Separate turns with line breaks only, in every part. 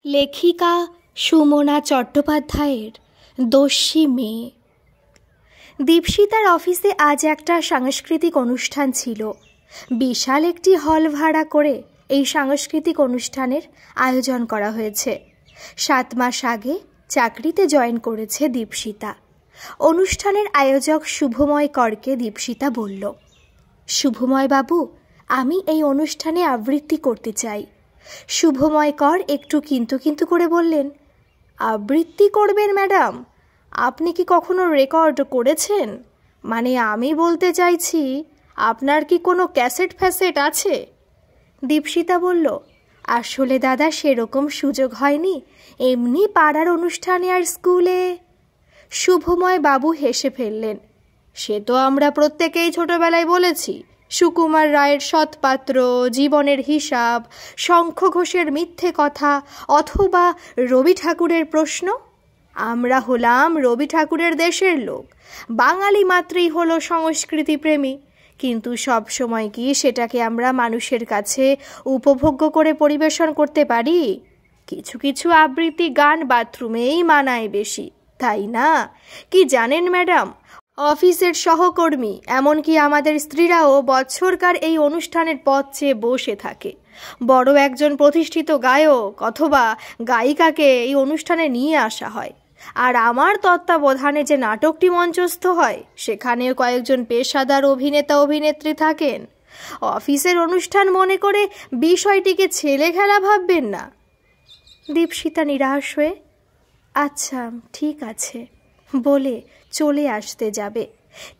লেখিকা সুমনা চট্টোপাধ্যায়ের দস্যি মেয়ে। দীপশিতার অফিসে আজ একটা সাংস্কৃতিক অনুষ্ঠান ছিল। বিশাল একটি হল ভাড়া করে এই সাংস্কৃতিক অনুষ্ঠানের আয়োজন করা হয়েছে। 7 মাস আগে চাকরিতে জয়েন করেছে দীপশিতা। অনুষ্ঠানের আয়োজক শুভময় করকে দীপশিতা বলল, শুভময় বাবু, আমি এই অনুষ্ঠানে আবৃত্তি করতে চাই। শুভময় কর একটু কিন্তু করে বললেন, আবৃত্তি করবেন ম্যাডাম? আপনি কি কখনো রেকর্ড করেছেন? মানে আমি বলতে চাইছি, আপনার কি কোনো ক্যাসেট ফ্যাসেট আছে? দীপশিতা বলল, আসলে দাদা সেরকম সুযোগ হয়নি, এমনি পাড়ার অনুষ্ঠানে আর স্কুলে। শুভময় বাবু হেসে ফেললেন, সে তো আমরা প্রত্যেকেই ছোটবেলায় বলেছি, সুকুমার রায়ের সৎপাত্র, জীবনের হিসাব, শঙ্খ ঘোষের মিথ্যে কথা, অথবা রবি ঠাকুরের প্রশ্ন। আমরা হলাম রবি ঠাকুরের দেশের লোক, বাঙালি মাত্রই হলো সংস্কৃতি প্রেমী, কিন্তু সব সময় কি সেটাকে আমরা মানুষের কাছে উপভোগ্য করে পরিবেশন করতে পারি? কিছু কিছু আবৃত্তি গান বাথরুমেই মানায় বেশি, তাই না? কি জানেন ম্যাডাম, অফিসের সহকর্মী, এমনকি আমাদের স্ত্রীরাও বৎসরকার এই অনুষ্ঠানের পথ চেয়ে বসে থাকে। বড় একজন প্রতিষ্ঠিত গায়ক অথবা গায়িকাকে এই অনুষ্ঠানে নিয়ে আসা হয়, আর আমার তত্ত্বাবধানে যে নাটকটি মঞ্চস্থ হয় সেখানেও কয়েকজন পেশাদার অভিনেতা অভিনেত্রী থাকেন। অফিসের অনুষ্ঠান মনে করে বিষয়টিকে ছেলে খেলা ভাববেন না। দীপশিতা নিরাশ হয়ে, আচ্ছা ঠিক আছে বলে চলে আসতে যাবে।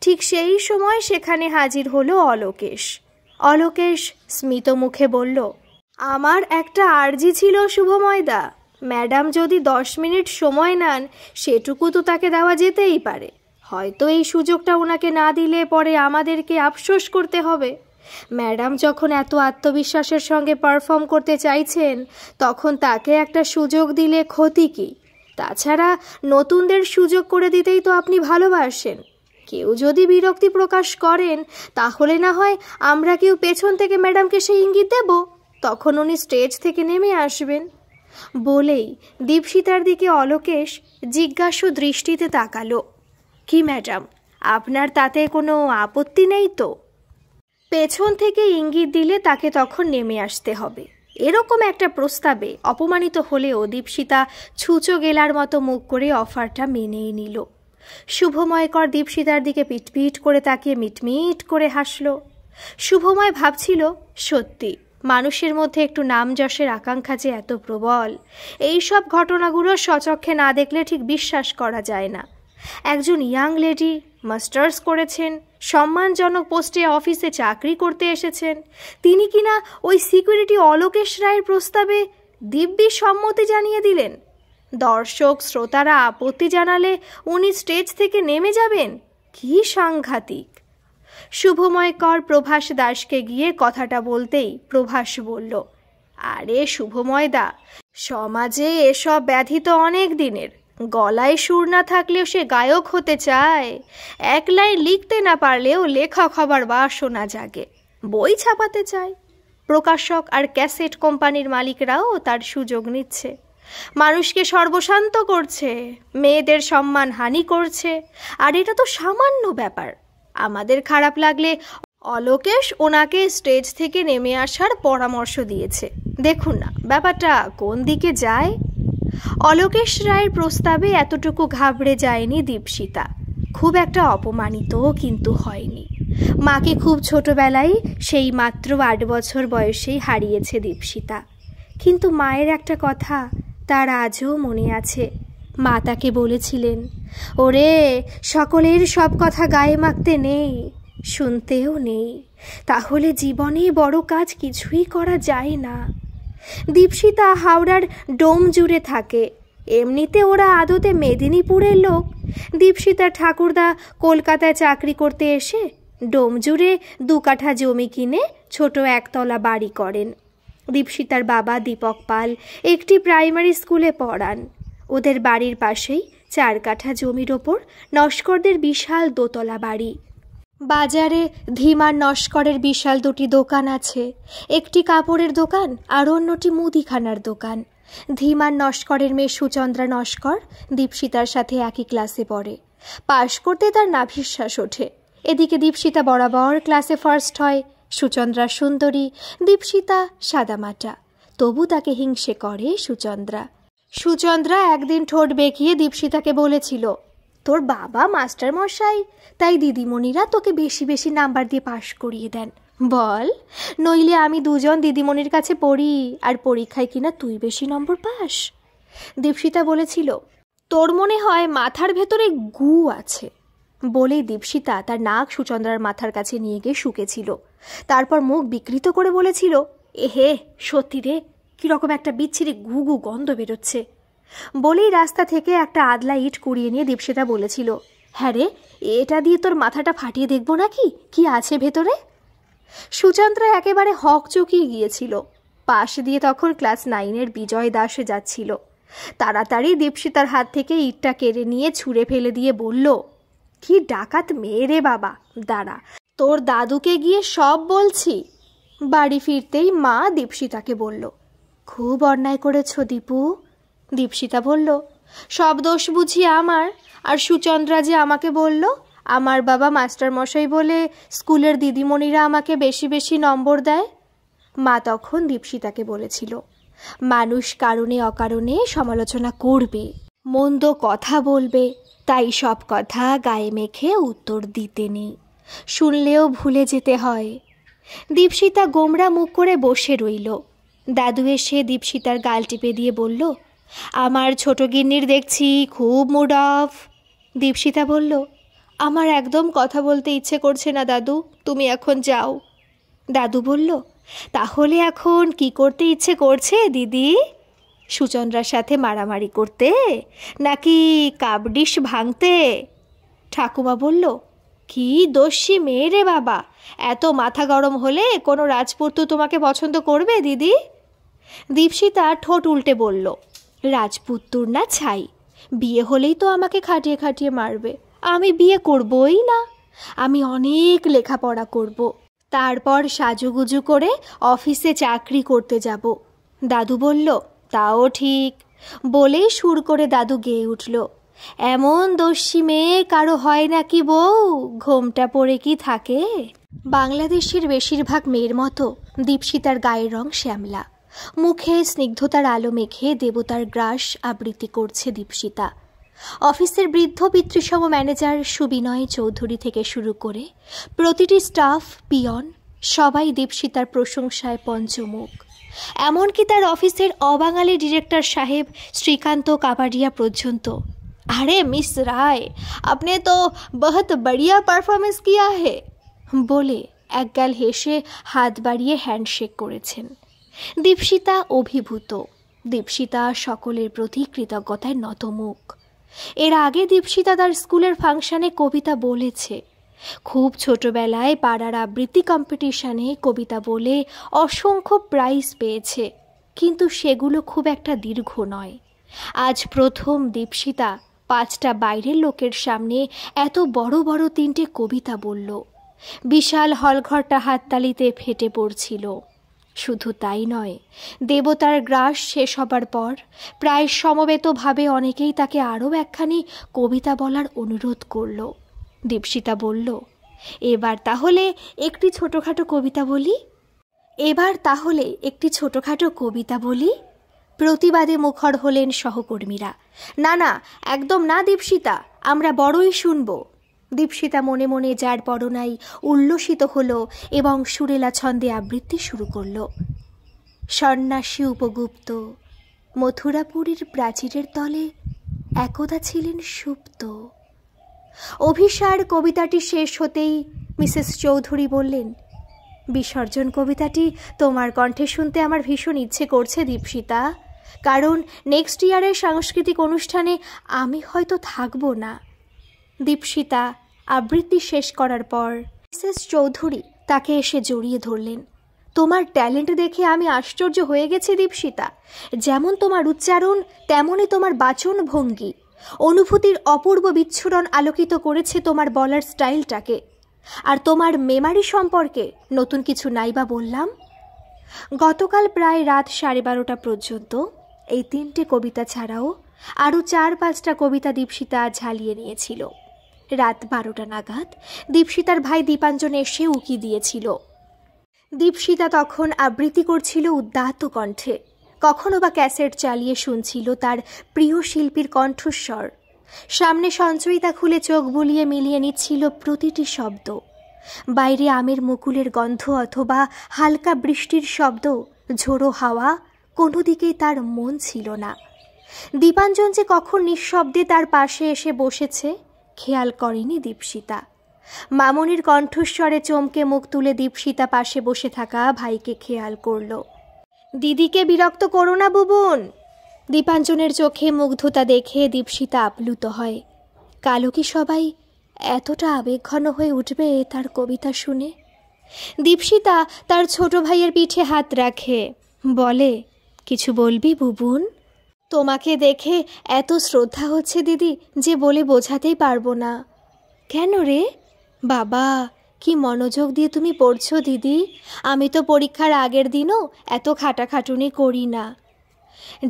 ঠিক সেই সময় সেখানে হাজির হলো অলোকেশ। অলোকেশ স্মিত মুখে বলল, আমার একটা আর্জি ছিল শুভময়দা, ম্যাডাম যদি 10 মিনিট সময় নেন সেটুকু তো তাকে দেওয়া যেতেই পারে। হয়তো এই সুযোগটা ওনাকে না দিলে পরে আমাদেরকে আফসোস করতে হবে। ম্যাডাম যখন এত আত্মবিশ্বাসের সঙ্গে পারফর্ম করতে চাইছেন, তখন তাকে একটা সুযোগ দিলে ক্ষতি কী? তাছাড়া নতুনদের সুযোগ করে দিতেই তো আপনি ভালোবাসেন। কেউ যদি বিরক্তি প্রকাশ করেন, তাহলে না হয় আমরা কেউ পেছন থেকে ম্যাডামকে সেই ইঙ্গিত দেব, তখন উনি স্টেজ থেকে নেমে আসবেন। বলেই দীপশিতার দিকে অলোকেশ জিজ্ঞাসু দৃষ্টিতে তাকালো, কি ম্যাডাম, আপনার তাতে কোনো আপত্তি নেই তো? পেছন থেকে ইঙ্গিত দিলে তাকে তখন নেমে আসতে হবে, এরকম একটা প্রস্তাবে অপমানিত হলেও দীপশিতা ছুঁচো গেলার মতো মুখ করে অফারটা মেনেই নিল। শুভময় কর দীপশিতার দিকে পিটপিট করে তাকিয়ে মিটমিট করে হাসল। শুভময় ভাবছিল, সত্যি মানুষের মধ্যে একটু নাম যশের আকাঙ্ক্ষা যে এত প্রবল, এই সব ঘটনাগুলো স্বচক্ষে না দেখলে ঠিক বিশ্বাস করা যায় না। একজন ইয়াং লেডি মাস্টার্স করেছেন, সম্মানজনক পোস্টে অফিসে চাকরি করতে এসেছেন, তিনি কিনা ওই সিকিউরিটি অলোকেশ রায়ের প্রস্তাবে দিব্যি সম্মতি জানিয়ে দিলেন। দর্শক শ্রোতারা আপত্তি জানালে উনি স্টেজ থেকে নেমে যাবেন? কি সাংঘাতিক! শুভময় কর প্রভাস দাসকে গিয়ে কথাটা বলতেই প্রভাস বলল, আরে শুভময় দা, সমাজে এসব ব্যাধি তো অনেক দিনের। গলায় সুর না থাকলেও সে গায়ক হতে চায়, এক লাইন লিখতে না পারলেও লেখক হবার বাসনা জাগে, বই ছাপাতে চায়। প্রকাশক আর ক্যাসেট কোম্পানির মালিকরাও তার সুযোগ নিচ্ছে, মানুষকে সর্বশান্ত করছে, মেয়েদের সম্মান হানি করছে। আর এটা তো সামান্য ব্যাপার। আমাদের খারাপ লাগলে অলোকেশ ওনাকে স্টেজ থেকে নেমে আসার পরামর্শ দিয়েছে। দেখুন না ব্যাপারটা কোন দিকে যায়। অলোকেশ রায়ের প্রস্তাবে এতটুকু ঘাবড়ে যায়নি দীপশিতা, খুব একটা অপমানিতও কিন্তু হয়নি। মাকে খুব ছোটবেলায়, সেই মাত্র 8 বছর বয়সেই হারিয়েছে দীপশিতা, কিন্তু মায়ের একটা কথা তার আজও মনে আছে। মা তাকে বলেছিলেন, ওরে সকলের সব কথা গায়ে মাখতে নেই, শুনতেও নেই, তাহলে জীবনে বড় কাজ কিছুই করা যায় না। দীপশিতা হাওড়ার ডোম জুড়ে থাকে, এমনিতে ওরা আদতে মেদিনীপুরের লোক। দীপশিতার ঠাকুরদা কলকাতায় চাকরি করতে এসে ডোম জুড়ে 2 কাঠা জমি কিনে ছোট একতলা বাড়ি করেন। দীপশিতার বাবা দীপক পাল একটি প্রাইমারি স্কুলে পড়ান। ওদের বাড়ির পাশেই 4 কাঠা জমির ওপর নস্করদের বিশাল দোতলা বাড়ি। বাজারে ধীমান নস্করের বিশাল 2টি দোকান আছে, একটি কাপড়ের দোকান আর অন্যটি মুদিখানার দোকান। ধীমান নস্করের মেয়ে সুচন্দ্রা নস্কর দীপশিতার সাথে একই ক্লাসে পড়ে। পাশ করতে তার নাভিশ্বাস ওঠে। এদিকে দীপশিতা বরাবর ক্লাসে ফার্স্ট হয়। সুচন্দ্রা সুন্দরী, দীপশিতা সাদামাটা, তবু তাকে হিংসে করে সুচন্দ্রা। সুচন্দ্রা একদিন ঠোঁট বেঁকিয়ে দীপশিতাকে বলেছিল, তোর বাবা মাস্টার মশাই, তাই দিদিমণিরা তোকে বেশি বেশি নাম্বার দিয়ে পাশ করিয়ে দেন বল, নইলে আমি দুজন দিদিমণির কাছে পড়ি আর পরীক্ষায় কিনা তুই বেশি নম্বর পাস। দীপশিতা বলেছিল, তোর মনে হয় মাথার ভেতরে গু আছে। বলেই দীপশিতা তার নাক সুচন্দ্রার মাথার কাছে নিয়ে গিয়ে শুকেছিল। তারপর মুখ বিকৃত করে বলেছিল, এহে সত্যি রে, কীরকম একটা বিচ্ছিরি গু গু গন্ধ বেরোচ্ছে। বলেই রাস্তা থেকে একটা আদলা ইট কুড়িয়ে নিয়ে দীপশিতা বলেছিল, হ্যাঁ রে, এটা দিয়ে তোর মাথাটা ফাটিয়ে দেখবো নাকি কি আছে ভেতরে। সুচন্দ্রা একেবারে হক চকিয়ে গিয়েছিল। পাশ দিয়ে তখন ক্লাস 9-এর বিজয় দাস যাচ্ছিল। তাড়াতাড়ি দীপশিতার হাত থেকে ইটটা কেড়ে নিয়ে ছুঁড়ে ফেলে দিয়ে বলল, কি ডাকাত মেয়ে রে বাবা, দাঁড়া, তোর দাদুকে গিয়ে সব বলছি। বাড়ি ফিরতেই মা দীপশিতাকে বলল, খুব অন্যায় করেছ দীপু। দীপশিতা বলল, সব দোষ বুঝি আমার, আর সুচন্দ্রা যে আমাকে বলল আমার বাবা মাস্টার মশাই বলে স্কুলের দিদিমণিরা আমাকে বেশি বেশি নম্বর দেয়। মা তখন দীপশিতাকে বলেছিল, মানুষ কারণে অকারণে সমালোচনা করবে, মন্দ কথা বলবে, তাই সব কথা গায়ে মেখে উত্তর দিতে নেই, শুনলেও ভুলে যেতে হয়। দীপশিতা গোমরা মুখ করে বসে রইল। দাদু এসে দীপশিতার গাল টিপে দিয়ে বলল, আমার ছোট গিন্নির দেখছি খুব মুড অফ। দীপশিতা বলল, আমার একদম কথা বলতে ইচ্ছে করছে না দাদু, তুমি এখন যাও। দাদু বলল, তাহলে এখন কি করতে ইচ্ছে করছে দিদি? সুচন্দ্রার সাথে মারামারি করতে নাকি কাবডিশ ভাঙতে? ঠাকুমা বলল, কি দোষী মেয়ে রে বাবা, এত মাথা গরম হলে কোনো রাজপুত্র তোমাকে পছন্দ করবে দিদি? দীপশিতা ঠোঁট উল্টে বলল, রাজপুত্তর না ছাই, বিয়ে হলেই তো আমাকে খাটিয়ে খাটিয়ে মারবে, আমি বিয়ে করবই না, আমি অনেক লেখাপড়া করব, তারপর সাজুগুজু করে অফিসে চাকরি করতে যাব। দাদু বলল, তাও ঠিক। বলেই সুর করে দাদু গেয়ে উঠল, এমন দস্যি মেয়ে কারো হয় নাকি বউ, ঘোমটা পরে কি থাকে? বাংলাদেশের বেশিরভাগ মেয়ের মতো দীপশিতার গায়ের রং শ্যামলা, মুখে স্নিগ্ধতার আলো মেখে দেবতার গ্রাস আবৃত্তি করছে দীপশিতা। অফিসের বৃদ্ধ পিতৃসম ম্যানেজার সুবিনয় চৌধুরী থেকে শুরু করে প্রতিটি স্টাফ, পিয়ন সবাই দীপশিতার প্রশংসায় পঞ্চমুখ। এমনকি তার অফিসের অবাঙালি ডিরেক্টর সাহেব শ্রীকান্ত কাবাডিয়া পর্যন্ত, আরে মিস রায়, আপনি তো বহুত বড়িয়া পারফরমেন্স কিয়া হে বলে একগাল হেসে হাত বাড়িয়ে হ্যান্ডশেক করেছেন। দীপশিতা অভিভূত। দীপশিতা সকলের প্রতি কৃতজ্ঞতায় নতমুখ। এর আগে দীপশিতা তার স্কুলের ফাংশনে কবিতা বলেছে। খুব ছোটবেলায় পাড়ার আবৃত্তি কম্পিটিশনে কবিতা বলে অসংখ্য প্রাইজ পেয়েছে, কিন্তু সেগুলো খুব একটা দীর্ঘ নয়। আজ প্রথম দীপশিতা 5টা বাইরের লোকের সামনে এত বড় বড় 3টে কবিতা বলল। বিশাল হলঘরটা হাততালিতে ফেটে পড়ছিল। শুধু তাই নয়, দেবতার গ্রাস শেষ হবার পর প্রায় সমবেতভাবে অনেকেই তাকে আরও একখানি কবিতা বলার অনুরোধ করল। দীপশিতা বলল, এবার তাহলে একটি ছোটোখাটো কবিতা বলি। প্রতিবাদে মুখর হলেন সহকর্মীরা, না না, একদম না দীপশিতা, আমরা বড়ই শুনব। দীপশিতা মনে মনে যার পরনাই উল্লসিত হলো এবং সুরেলা ছন্দে আবৃত্তি শুরু করল। সন্ন্যাসী উপগুপ্ত মথুরাপুরীর প্রাচীরের তলে একদা ছিলেন সুপ্ত। অভিসার কবিতাটি শেষ হতেই মিসেস চৌধুরী বললেন, বিসর্জন কবিতাটি তোমার কণ্ঠে শুনতে আমার ভীষণ ইচ্ছে করছে দীপশিতা, কারণ নেক্সট ইয়ারের সাংস্কৃতিক অনুষ্ঠানে আমি হয়তো থাকব না। দীপশিতা আবৃত্তি শেষ করার পর মিসেস চৌধুরী তাকে এসে জড়িয়ে ধরলেন। তোমার ট্যালেন্ট দেখে আমি আশ্চর্য হয়ে গেছি দীপশিতা, যেমন তোমার উচ্চারণ তেমনই তোমার বাচন ভঙ্গি, অনুভূতির অপূর্ব বিচ্ছুরণ আলোকিত করেছে তোমার বলার স্টাইলটাকে। আর তোমার মেমারি সম্পর্কে নতুন কিছু নাই বা বললাম? গতকাল প্রায় রাত 12:30 পর্যন্ত এই 3টে কবিতা ছাড়াও আরও 4-5টা কবিতা দীপশিতা আজ ঝালিয়ে নিয়েছিল। রাত 12টা নাগাদ দীপশিতার ভাই দীপাঞ্জন এসে উকি দিয়েছিল। দীপশিতা তখন আবৃত্তি করছিল উদ্দাত্ত কণ্ঠে, কখনো বা ক্যাসেট চালিয়ে শুনছিল তার প্রিয় শিল্পীর কণ্ঠস্বর। সামনে সঞ্চয়িতা খুলে চোখ বুলিয়ে মিলিয়ে নিচ্ছিল প্রতিটি শব্দ। বাইরে আমের মুকুলের গন্ধ অথবা হালকা বৃষ্টির শব্দ, ঝোড়ো হাওয়া, কোনো দিকেই তার মন ছিল না। দীপাঞ্জন যে কখন নিঃশব্দে তার পাশে এসে বসেছে খেয়াল করেনি দীপশিতা। মামনির কণ্ঠস্বরে চমকে মুখ তুলে দীপশিতা পাশে বসে থাকা ভাইকে খেয়াল করল। দিদিকে বিরক্ত করো না বুবুন। দীপাঞ্জনের চোখে মুগ্ধতা দেখে দীপশিতা আপ্লুত হয়। কালো কি সবাই এতটা আবেগঘন হয়ে উঠবে তার কবিতা শুনে? দীপশিতা তার ছোট ভাইয়ের পিঠে হাত রাখে, বলে, কিছু বলবি বুবুন? তোমাকে দেখে এত শ্রদ্ধা হচ্ছে দিদি যে বলে বোঝাতেই পারবো না। কেন রে বাবা, কি মনোযোগ দিয়ে তুমি পড়ছো দিদি। আমি তো পরীক্ষার আগের দিনও এত খাটাখাটুনি করি না।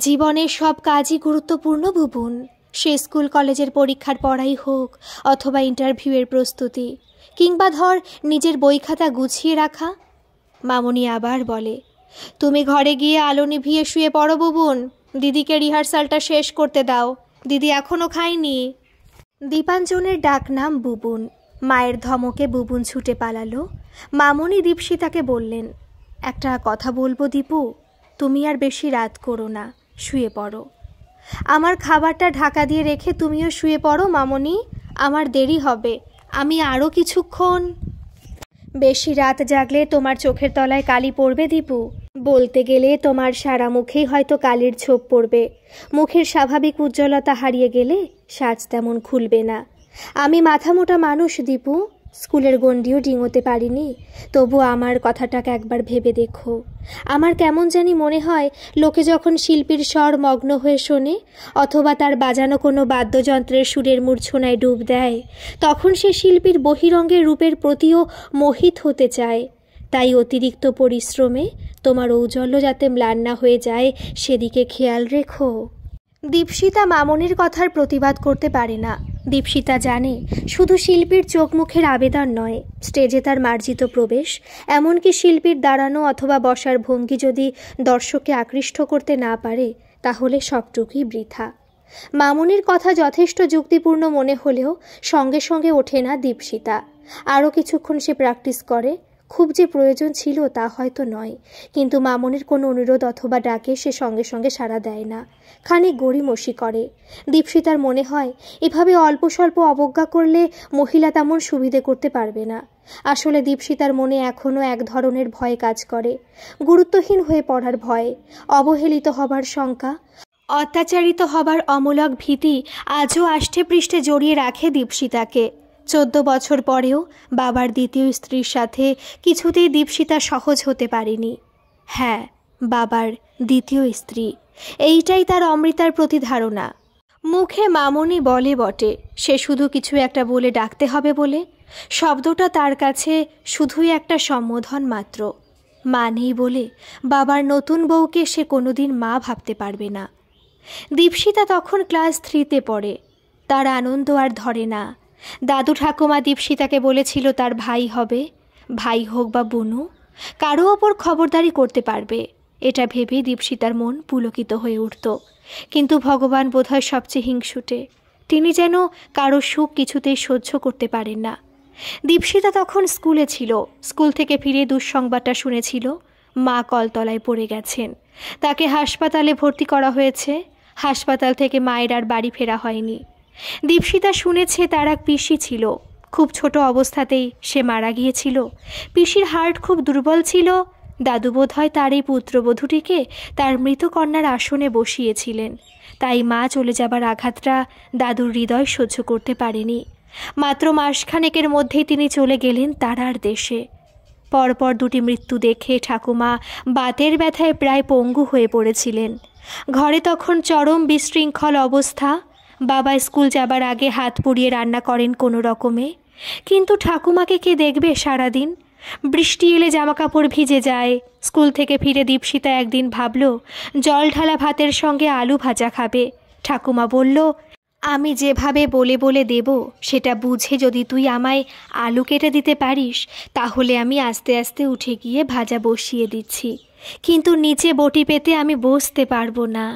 জীবনের সব কাজই গুরুত্বপূর্ণ বুবুন, সে স্কুল কলেজের পরীক্ষার পড়াই হোক অথবা ইন্টারভিউয়ের প্রস্তুতি, কিংবা ধর নিজের বই খাতা গুছিয়ে রাখা। মামনি আবার বলে, তুমি ঘরে গিয়ে আলো নিভিয়ে শুয়ে পড়ো বুবুন, দিদিকে রিহার্সালটা শেষ করতে দাও, দিদি এখনও খায়নি। দীপাঞ্জনের ডাক নাম বুবুন। মায়ের ধমকে বুবুন ছুটে পালালো। মামনি দীপশিতাকে বললেন, একটা কথা বলবো দীপু, তুমি আর বেশি রাত করো না, শুয়ে পড়ো। আমার খাবারটা ঢাকা দিয়ে রেখে তুমিও শুয়ে পড়ো মামনি, আমার দেরি হবে, আমি আরও কিছুক্ষণ। বেশি রাত জাগলে তোমার চোখের তলায় কালি পড়বে দীপু। বলতে গেলে তোমার সারা মুখেই হয়তো কালির ছোপ পড়বে। মুখের স্বাভাবিক উজ্জ্বলতা হারিয়ে গেলে সাজ তেমন খুলবে না। আমি মাথামোটা মানুষ দীপু, স্কুলের গণ্ডিও ডিঙোতে পারিনি, তবু আমার কথাটাকে একবার ভেবে দেখো। আমার কেমন জানি মনে হয় লোকে যখন শিল্পীর স্বর মগ্ন হয়ে শোনে অথবা তার বাজানো কোনো বাদ্যযন্ত্রের সুরের মূর্ছনায় ডুব দেয়, তখন সে শিল্পীর বহিরঙ্গের রূপের প্রতিও মোহিত হতে চায়। তাই অতিরিক্ত পরিশ্রমে তোমার ঔজ্জ্বল্য যাতে ম্লান না হয়ে যায় সেদিকে খেয়াল রেখো। দীপশিতা মামনির কথার প্রতিবাদ করতে পারে না। দীপশিতা জানে শুধু শিল্পীর চোখ মুখের আবেদন নয়, স্টেজে তার মার্জিত প্রবেশ, এমনকি শিল্পীর দাঁড়ানো অথবা বসার ভঙ্গি যদি দর্শককে আকৃষ্ট করতে না পারে তাহলে সবটুকুই বৃথা। মামনির কথা যথেষ্ট যুক্তিপূর্ণ মনে হলেও সঙ্গে সঙ্গে ওঠে না দীপশিতা। আরও কিছুক্ষণ সে প্র্যাকটিস করে। খুব যে প্রয়োজন ছিল তা হয়তো নয়, কিন্তু মামনির কোনো অনুরোধ অথবা ডাকে সে সঙ্গে সঙ্গে সাড়া দেয় না, খানিক গড়িমসি করে। দীপশিতার মনে হয় এভাবে অল্প স্বল্প অবজ্ঞা করলে মহিলা তেমন সুবিধে করতে পারবে না। আসলে দীপশিতার মনে এখনও এক ধরনের ভয় কাজ করে, গুরুত্বহীন হয়ে পড়ার ভয়, অবহেলিত হবার শঙ্কা, অত্যাচারিত হবার অমূলক ভীতি আজও আষ্টে পৃষ্ঠে জড়িয়ে রাখে দীপশিতাকে। 14 বছর পরেও বাবার দ্বিতীয় স্ত্রীর সাথে কিছুতেই দীপশিতা সহজ হতে পারেনি। হ্যাঁ, বাবার দ্বিতীয় স্ত্রী, এইটাই তার অমৃতার প্রতি ধারণা। মুখে মামনি বলে বটে সে শুধু কিছু একটা বলে ডাকতে হবে বলে, শব্দটা তার কাছে শুধুই একটা সম্বোধন মাত্র। মা নেই বলে বাবার নতুন বউকে সে কোনোদিন মা ভাবতে পারবে না। দীপশিতা তখন ক্লাস 3তে পড়ে। তার আনন্দ আর ধরে না। দাদু ঠাকুমা দীপশিতাকে বলেছিল তার ভাই হবে, ভাই হোক বা বোনু, কারো ওপর খবরদারি করতে পারবে। এটা ভেবেই দীপশিতার মন পুলকিত হয়ে উঠত। কিন্তু ভগবান বোধহয় সবচেয়ে হিংসুটে, তিনি যেন কারো সুখ কিছুতেই সহ্য করতে পারেন না। দীপশিতা তখন স্কুলে ছিল। স্কুল থেকে ফিরে দুঃসংবাদটা শুনেছিল মা কলতলায় পড়ে গেছেন। তাকে হাসপাতালে ভর্তি করা হয়েছে। হাসপাতাল থেকে মায়ের আর বাড়ি ফেরা হয়নি। দীপশিতা শুনেছে তার এক পিসি ছিল, খুব ছোট অবস্থাতেই সে মারা গিয়েছিল। পিসির হার্ট খুব দুর্বল ছিল। দাদু বোধহয় তার এই পুত্রবধূটিকে তার মৃত কন্যার আসনে বসিয়েছিলেন। তাই মা চলে যাবার আঘাতটা দাদুর হৃদয় সহ্য করতে পারেনি। মাত্র মাসখানেকের মধ্যেই তিনি চলে গেলেন তারার দেশে। পরপর 2টি মৃত্যু দেখে ঠাকুমা বাতের ব্যথায় প্রায় পঙ্গু হয়ে পড়েছিলেন। ঘরে তখন চরম বিশৃঙ্খল অবস্থা। বাবা স্কুল যাবার আগে হাত পুড়িয়ে রান্না করেন কোনো রকমে, কিন্তু ঠাকুমাকে কে দেখবে সারাদিন? বৃষ্টি এলে জামাকাপড় ভিজে যায়, স্কুল থেকে ফিরে দীপশিতা একদিন ভাবল জল ঢালা ভাতের সঙ্গে আলু ভাজা খাবে। ঠাকুমা বলল, আমি যেভাবে বলে বলে দেব সেটা বুঝে যদি তুই আমায় আলু কেটে দিতে পারিস তাহলে আমি আস্তে আস্তে উঠে গিয়ে ভাজা বসিয়ে দিচ্ছি, কিন্তু নিচে বটি পেতে আমি বসতে পারবো না।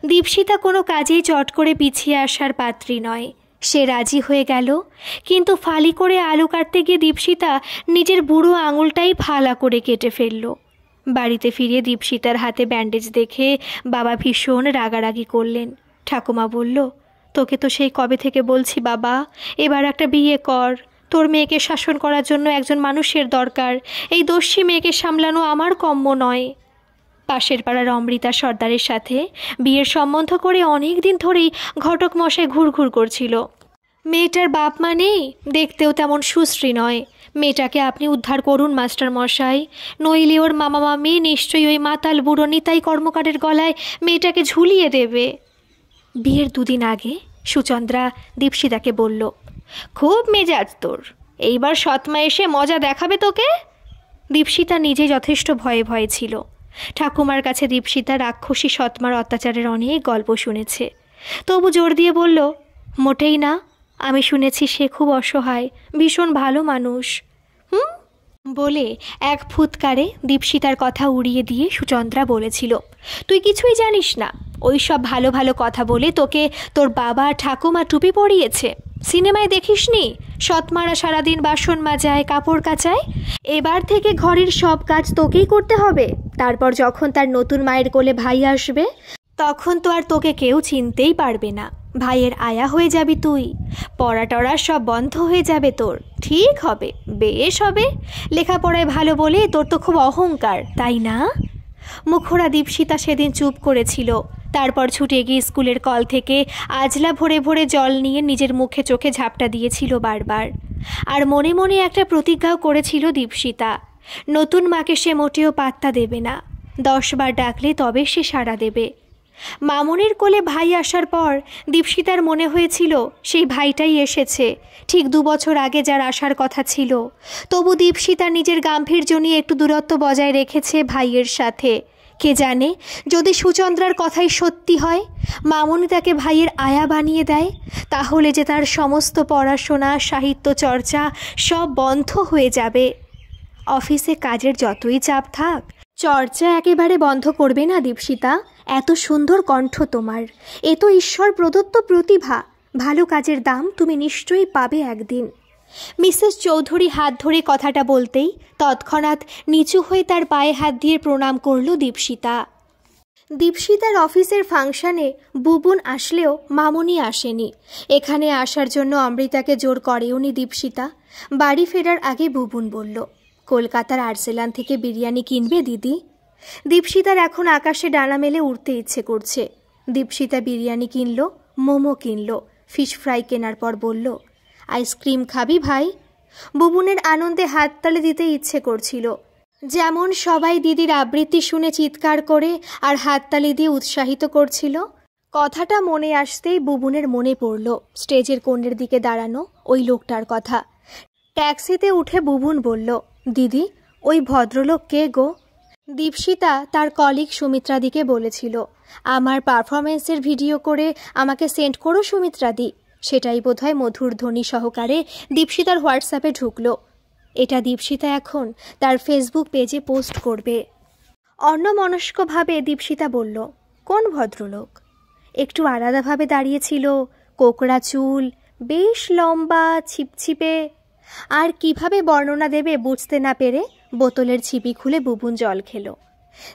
দীপশিতা কোনো কাজেই চট করে পিছিয়ে আসার পাত্রী নয়। সে রাজি হয়ে গেল, কিন্তু ফালি করে আলু কাটতে গিয়ে দীপশিতা নিজের বুড়ো আঙুলটাই ফালা করে কেটে ফেলল। বাড়িতে ফিরে দীপশিতার হাতে ব্যান্ডেজ দেখে বাবা ভীষণ রাগারাগি করলেন। ঠাকুমা বলল, তোকে তো সেই কবে থেকে বলছি বাবা, এবার একটা বিয়ে কর। তোর মেয়েকে শাসন করার জন্য একজন মানুষের দরকার, এই দস্যি মেয়েকে সামলানো আমার কম্য নয়। পাশের পাড়ার অমৃতা সর্দারের সাথে বিয়ের সম্বন্ধ করে অনেক দিন ধরেই ঘটক মশাই ঘুরঘুর করছিল। মেয়েটার বাপ মা নেই, দেখতেও তেমন সুশ্রী নয়। মেয়েটাকে আপনি উদ্ধার করুন মাস্টার মশাই, নইলে ওর মামা মামি নিশ্চয়ই ওই মাতাল বুড়ো নিতাই কর্মকারের গলায় মেয়েটাকে ঝুলিয়ে দেবে। বিয়ের দুদিন আগে সুচন্দ্রা দীপশিতাকে বলল, খুব মেজাজ তোর, এইবার সৎমা এসে মজা দেখাবে তোকে। দীপশিতা নিজে যথেষ্ট ভয়ে ভয়ে ছিল। ঠাকুমার কাছে দীপশিতা রাক্ষসী সৎমার অত্যাচারের অনেক গল্প শুনেছে, তবু জোর দিয়ে বলল, মোটেই না, আমি শুনেছি সে খুব অসহায়, ভীষণ ভালো মানুষ। বলে এক ফুৎকারে দীপশিতার কথা উড়িয়ে দিয়ে সুচন্দ্রা বলেছিল, তুই কিছুই জানিস না, ওই সব ভালো ভালো কথা বলে তোকে তোর বাবা ঠাকুমা টুপি পরিয়েছে। সিনেমায় দেখিসনি সৎমারা সারাদিন বাসন মাজায়, কাপড় কাচায়? এবার থেকে ঘরের সব কাজ তোকেই করতে হবে। তারপর যখন তার নতুন মায়ের কোলে ভাই আসবে তখন তো আর তোকে কেউ চিনতেই পারবে না, ভাইয়ের আয়া হয়ে যাবি তুই। পড়া টড়া সব বন্ধ হয়ে যাবে তোর, ঠিক হবে, বেশ হবে। লেখাপড়ায় ভালো বলে তোর তো খুব অহংকার, তাই না? মুখরা দীপশিতা সেদিন চুপ করেছিল। তারপর ছুটে গিয়ে স্কুলের কল থেকে আজলা ভরে ভরে জল নিয়ে নিজের মুখে চোখে ঝাপটা দিয়েছিল বারবার। আর মনে মনে একটা প্রতিজ্ঞাও করেছিল দীপশিতা, নতুন মাকে সে মোটেও পাত্তা দেবে না, 10 বার ডাকলে তবে সে সাড়া দেবে। মামনির কোলে ভাই আসার পর দীপশিতার মনে হয়েছিল সেই ভাইটাই এসেছে, ঠিক 2 বছর আগে যার আসার কথা ছিল। তবু দীপশিতা নিজের গাম্ভীর্য নিয়ে একটু দূরত্ব বজায় রেখেছে ভাইয়ের সাথে। কে জানে, যদি সুচন্দ্রার কথাই সত্যি হয়, মামনি তাকে ভাইয়ের আয়া বানিয়ে দেয়, তাহলে যে তার সমস্ত পড়াশোনা, সাহিত্য চর্চা সব বন্ধ হয়ে যাবে। অফিসে কাজের যতই চাপ থাক, চর্চা একেবারে বন্ধ করবে না দীপশিতা। এত সুন্দর কণ্ঠ তোমার, এ তো ঈশ্বর প্রদত্ত প্রতিভা। ভালো কাজের দাম তুমি নিশ্চয়ই পাবে একদিন। মিসেস চৌধুরী হাত ধরে কথাটা বলতেই তৎক্ষণাৎ নিচু হয়ে তার পায়ে হাত দিয়ে প্রণাম করল দীপশিতা। দীপশিতার অফিসের ফাংশনে বুবুন আসলেও মামনি আসেনি। এখানে আসার জন্য অমৃতাকে জোর করেওনি দীপশিতা। বাড়ি ফেরার আগে বুবুন বলল, কলকাতার আর্সেলান থেকে বিরিয়ানি কিনবে দিদি? দীপশিতার এখন আকাশে ডানা মেলে উঠতে ইচ্ছে করছে। দীপশিতা বিরিয়ানি কিনল, মোমো কিনল, ফিশ ফ্রাই কেনার পর বলল, আইসক্রিম খাবি ভাই? বুবুনের আনন্দে হাততালি দিতে ইচ্ছে করছিল। যেমন সবাই দিদির আবৃত্তি শুনে চিৎকার করে আর হাততালি দিয়ে উৎসাহিত করছিল। কথাটা মনে আসতেই বুবুনের মনে পড়ল স্টেজের কোণের দিকে দাঁড়ানো ওই লোকটার কথা। ট্যাক্সিতে উঠে বুবুন বলল, দিদি, ওই ভদ্রলোক কে গো? দীপশিতা তার কলিগ সুমিত্রাদিকে বলেছিল, আমার পারফরমেন্সের ভিডিও করে আমাকে সেন্ড করো সুমিত্রাদি। সেটাই বোধহয় মধুর ধ্বনি সহকারে দীপশিতার হোয়াটসঅ্যাপে ঢুকল। এটা দীপশিতা এখন তার ফেসবুক পেজে পোস্ট করবে। অন্যমনস্কভাবে দীপশিতা বলল, কোন ভদ্রলোক? একটু আলাদাভাবে দাঁড়িয়েছিল, কোকড়া চুল, বেশ লম্বা, ছিপছিপে। আর কিভাবে বর্ণনা দেবে বুঝতে না পেরে বোতলের ছিপি খুলে বুবুন জল খেল।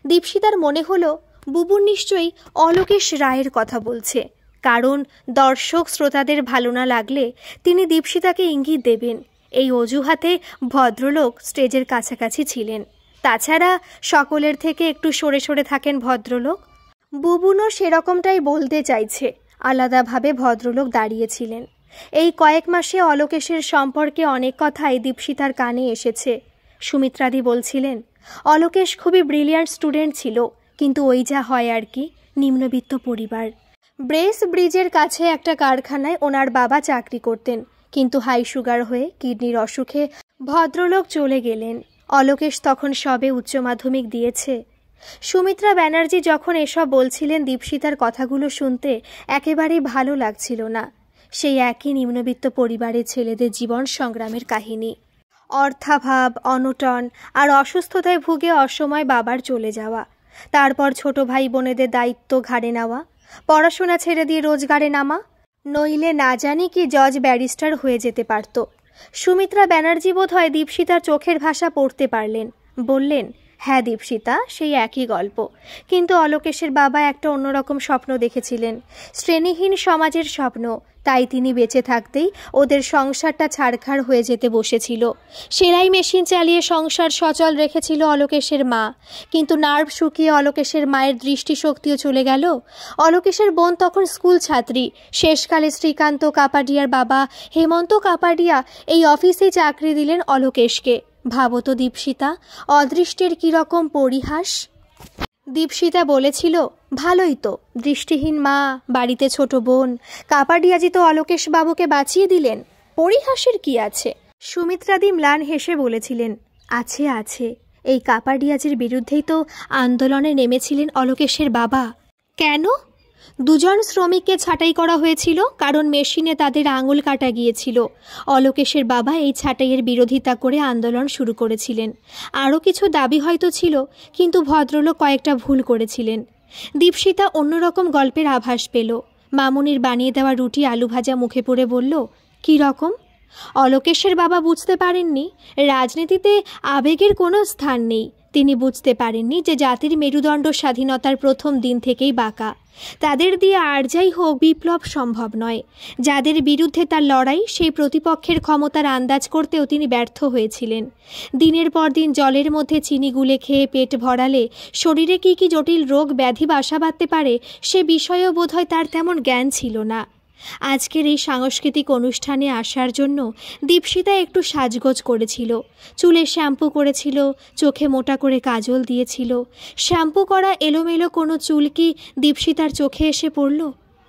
দীপশিতার মনে হলো বুবুন নিশ্চয়ই অলোকেশ রায়ের কথা বলছে, কারণ দর্শক শ্রোতাদের ভালো না লাগলে তিনি দীপশিতাকে ইঙ্গিত দেবেন। এই অজুহাতে ভদ্রলোক স্টেজের কাছাকাছি ছিলেন। তাছাড়া সকলের থেকে একটু সরে সরে থাকেন ভদ্রলোক। বুবুনও সেরকমটাই বলতে চাইছে। আলাদাভাবে ভদ্রলোক দাঁড়িয়েছিলেন। এই কয়েক মাসে অলোকেশের সম্পর্কে অনেক কথাই দীপশিতার কানে এসেছে। সুমিত্রাদি বলছিলেন, অলোকেশ খুবই ব্রিলিয়ান্ট স্টুডেন্ট ছিল, কিন্তু ওই যা হয় আর কি, নিম্নবিত্ত পরিবার। ব্রেস ব্রিজের কাছে একটা কারখানায় ওনার বাবা চাকরি করতেন, কিন্তু হাই সুগার হয়ে কিডনির অসুখে ভদ্রলোক চলে গেলেন। অলোকেশ তখন সবে উচ্চ মাধ্যমিক দিয়েছে। সুমিত্রা ব্যানার্জি যখন এসব বলছিলেন, দীপশিতার কথাগুলো শুনতে একেবারেই ভালো লাগছিল না। সেই একই নিম্নবিত্ত পরিবারের ছেলেদের জীবন সংগ্রামের কাহিনী। অর্থাভাব, অনটন আর অসুস্থতায় ভুগে অসময় বাবার চলে যাওয়া, তারপর ছোট ভাই বোনেদের দায়িত্ব ঘাড়ে নেওয়া, পড়াশোনা ছেড়ে দিয়ে রোজগারে নামা, নইলে না জানি কি জজ ব্যারিস্টার হয়ে যেতে পারত। সুমিত্রা ব্যানার্জি বোধহয় দীপশিতার চোখের ভাষা পড়তে পারলেন। বললেন, হ্যাঁ দীপশিতা, সেই একই গল্প। কিন্তু অলোকেশের বাবা একটা অন্যরকম স্বপ্ন দেখেছিলেন, শ্রেণীহীন সমাজের স্বপ্ন। তাই তিনি বেঁচে থাকতেই ওদের সংসারটা ছাড়খাড় হয়ে যেতে বসেছিল। সেলাই মেশিন চালিয়ে সংসার সচল রেখেছিল অলোকেশের মা, কিন্তু নার্ভ শুকিয়ে অলোকেশের মায়ের দৃষ্টিশক্তিও চলে গেল। অলোকেশের বোন তখন স্কুল ছাত্রী। শেষকালে শ্রীকান্ত কাপাডিয়ার বাবা হেমন্ত কাপাডিয়া এই অফিসে চাকরি দিলেন অলোকেশকে। ভাবো তো দীপশিতা, অদৃষ্টের কীরকম পরিহাস। দীপশিতা বলেছিল, ভালোই তো, দৃষ্টিহীন মা, বাড়িতে ছোট বোন, কাপাডিয়াজি তো অলোকেশ বাবুকে বাঁচিয়ে দিলেন, পরিহাসের কি আছে? সুমিত্রাদি ম্লান হেসে বলেছিলেন, আছে আছে, এই কাপাডিয়াজির বিরুদ্ধেই তো আন্দোলনে নেমেছিলেন অলোকেশের বাবা। কেন? দুজন শ্রমিককে ছাঁটাই করা হয়েছিল, কারণ মেশিনে তাদের আঙুল কাটা গিয়েছিল। অলোকেশের বাবা এই ছাঁটাইয়ের বিরোধিতা করে আন্দোলন শুরু করেছিলেন। আরও কিছু দাবি হয়তো ছিল, কিন্তু ভদ্রলোক কয়েকটা ভুল করেছিলেন। দীপশিতা অন্যরকম গল্পের আভাস পেল। মামুনির বানিয়ে দেওয়া রুটি আলু ভাজা মুখে পড়ে বলল, কী রকম? অলোকেশের বাবা বুঝতে পারেননি রাজনীতিতে আবেগের কোনো স্থান নেই। তিনি বুঝতে পারেননি যে জাতির মেরুদণ্ড স্বাধীনতার প্রথম দিন থেকেই বাঁকা। তাদের দিয়ে আর যাই হোক বিপ্লব সম্ভব নয়। যাদের বিরুদ্ধে তার লড়াই, সেই প্রতিপক্ষের ক্ষমতার আন্দাজ করতেও তিনি ব্যর্থ হয়েছিলেন। দিনের পর দিন জলের মধ্যে চিনি গুলে খেয়ে পেট ভরালে শরীরে কী কী জটিল রোগ ব্যাধি বাসা বাঁধতে পারে, সে বিষয়েও বোধহয় তার তেমন জ্ঞান ছিল না। আজকের এই সাংস্কৃতিক অনুষ্ঠানে আসার জন্য দীপশিতা একটু সাজগোজ করেছিল। চুলে শ্যাম্পু করেছিল, চোখে মোটা করে কাজল দিয়েছিল। শ্যাম্পু করা এলোমেলো কোনো চুল কি দীপশিতার চোখে এসে পড়ল?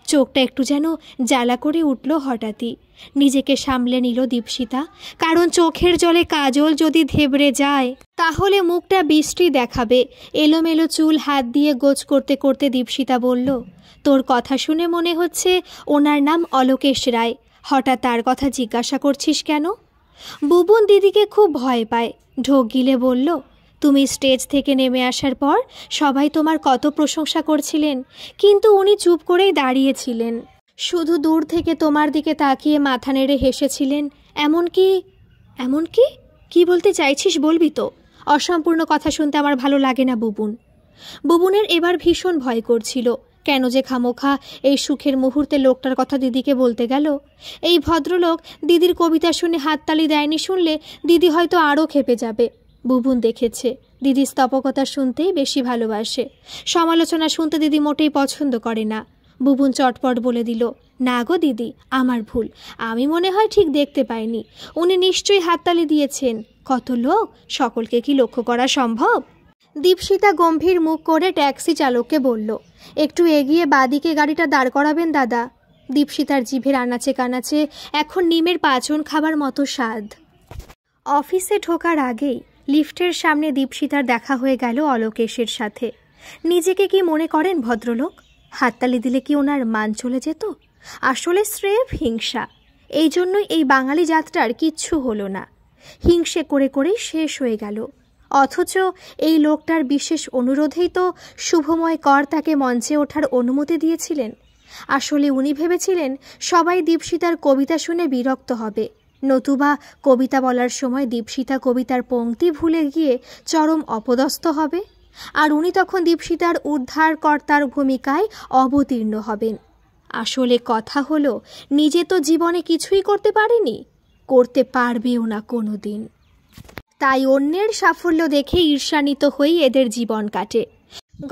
চোখটা একটু যেন জ্বালা করে উঠল হঠাৎই। নিজেকে সামলে নিল দীপশিতা, কারণ চোখের জলে কাজল যদি ধেবড়ে যায় তাহলে মুখটা বিশ্রী দেখাবে। এলোমেলো চুল হাত দিয়ে গোছ করতে করতে দীপশিতা বলল, তোর কথা শুনে মনে হচ্ছে ওনার নাম অলোকেশ রায়। হঠাৎ তার কথা জিজ্ঞাসা করছিস কেন? বুবুন দিদিকে খুব ভয় পায়। ঢোক গিলে বলল, তুমি স্টেজ থেকে নেমে আসার পর সবাই তোমার কত প্রশংসা করছিলেন, কিন্তু উনি চুপ করেই দাঁড়িয়েছিলেন, শুধু দূর থেকে তোমার দিকে তাকিয়ে মাথা নেড়ে হেসেছিলেন। এমনকি কি বলতে চাইছিস বলবি তো? অসম্পূর্ণ কথা শুনতে আমার ভালো লাগে না বুবুন। বুবুনের এবার ভীষণ ভয় করছিল, কেন যে খামোখা এই সুখের মুহূর্তে লোকটার কথা দিদিকে বলতে গেল। এই ভদ্রলোক দিদির কবিতা শুনে হাততালি দেয়নি শুনলে দিদি হয়তো আরও ক্ষেপে যাবে। বুবুন দেখেছে দিদি স্তবকতা শুনতেই বেশি ভালোবাসে, সমালোচনা শুনতে দিদি মোটেই পছন্দ করে না। বুবুন চটপট বলে দিল, না গো দিদি, আমার ভুল, আমি মনে হয় ঠিক দেখতে পাইনি। উনি নিশ্চয়ই হাততালি দিয়েছেন। কত লোক, সকলকে কি লক্ষ্য করা সম্ভব? দীপশিতা গম্ভীর মুখ করে ট্যাক্সি চালককে বলল, একটু এগিয়ে বাদিকে গাড়িটা দাঁড় করাবেন দাদা। দীপশিতার জিভের আনাচে কানাচে এখন নিমের পাচন খাবার মতো স্বাদ। অফিসে ঢোকার আগেই লিফটের সামনে দীপশিতার দেখা হয়ে গেল অলোকেশের সাথে। নিজেকে কি মনে করেন ভদ্রলোক? হাততালি দিলে কি ওনার মান চলে যেত? আসলে স্রেফ হিংসা। এই জন্যই এই বাঙালি যাত্রার কিচ্ছু হলো না। হিংসে করে করেই শেষ হয়ে গেল। অথচ এই লোকটার বিশেষ অনুরোধেই তো শুভময় কর তাকে মঞ্চে ওঠার অনুমতি দিয়েছিলেন। আসলে উনি ভেবেছিলেন সবাই দীপশিতার কবিতা শুনে বিরক্ত হবে, নতুবা কবিতা বলার সময় দীপশিতা কবিতার পংক্তি ভুলে গিয়ে চরম অপদস্থ হবে, আর উনি তখন দীপশিতার উদ্ধারকর্তার ভূমিকায় অবতীর্ণ হবেন। আসলে কথা হলো, নিজে তো জীবনে কিছুই করতে পারেনি, করতে পারবেও না কোনো দিন। তাই অন্যের সাফল্য দেখে ঈর্ষান্বিত হয়েই এদের জীবন কাটে।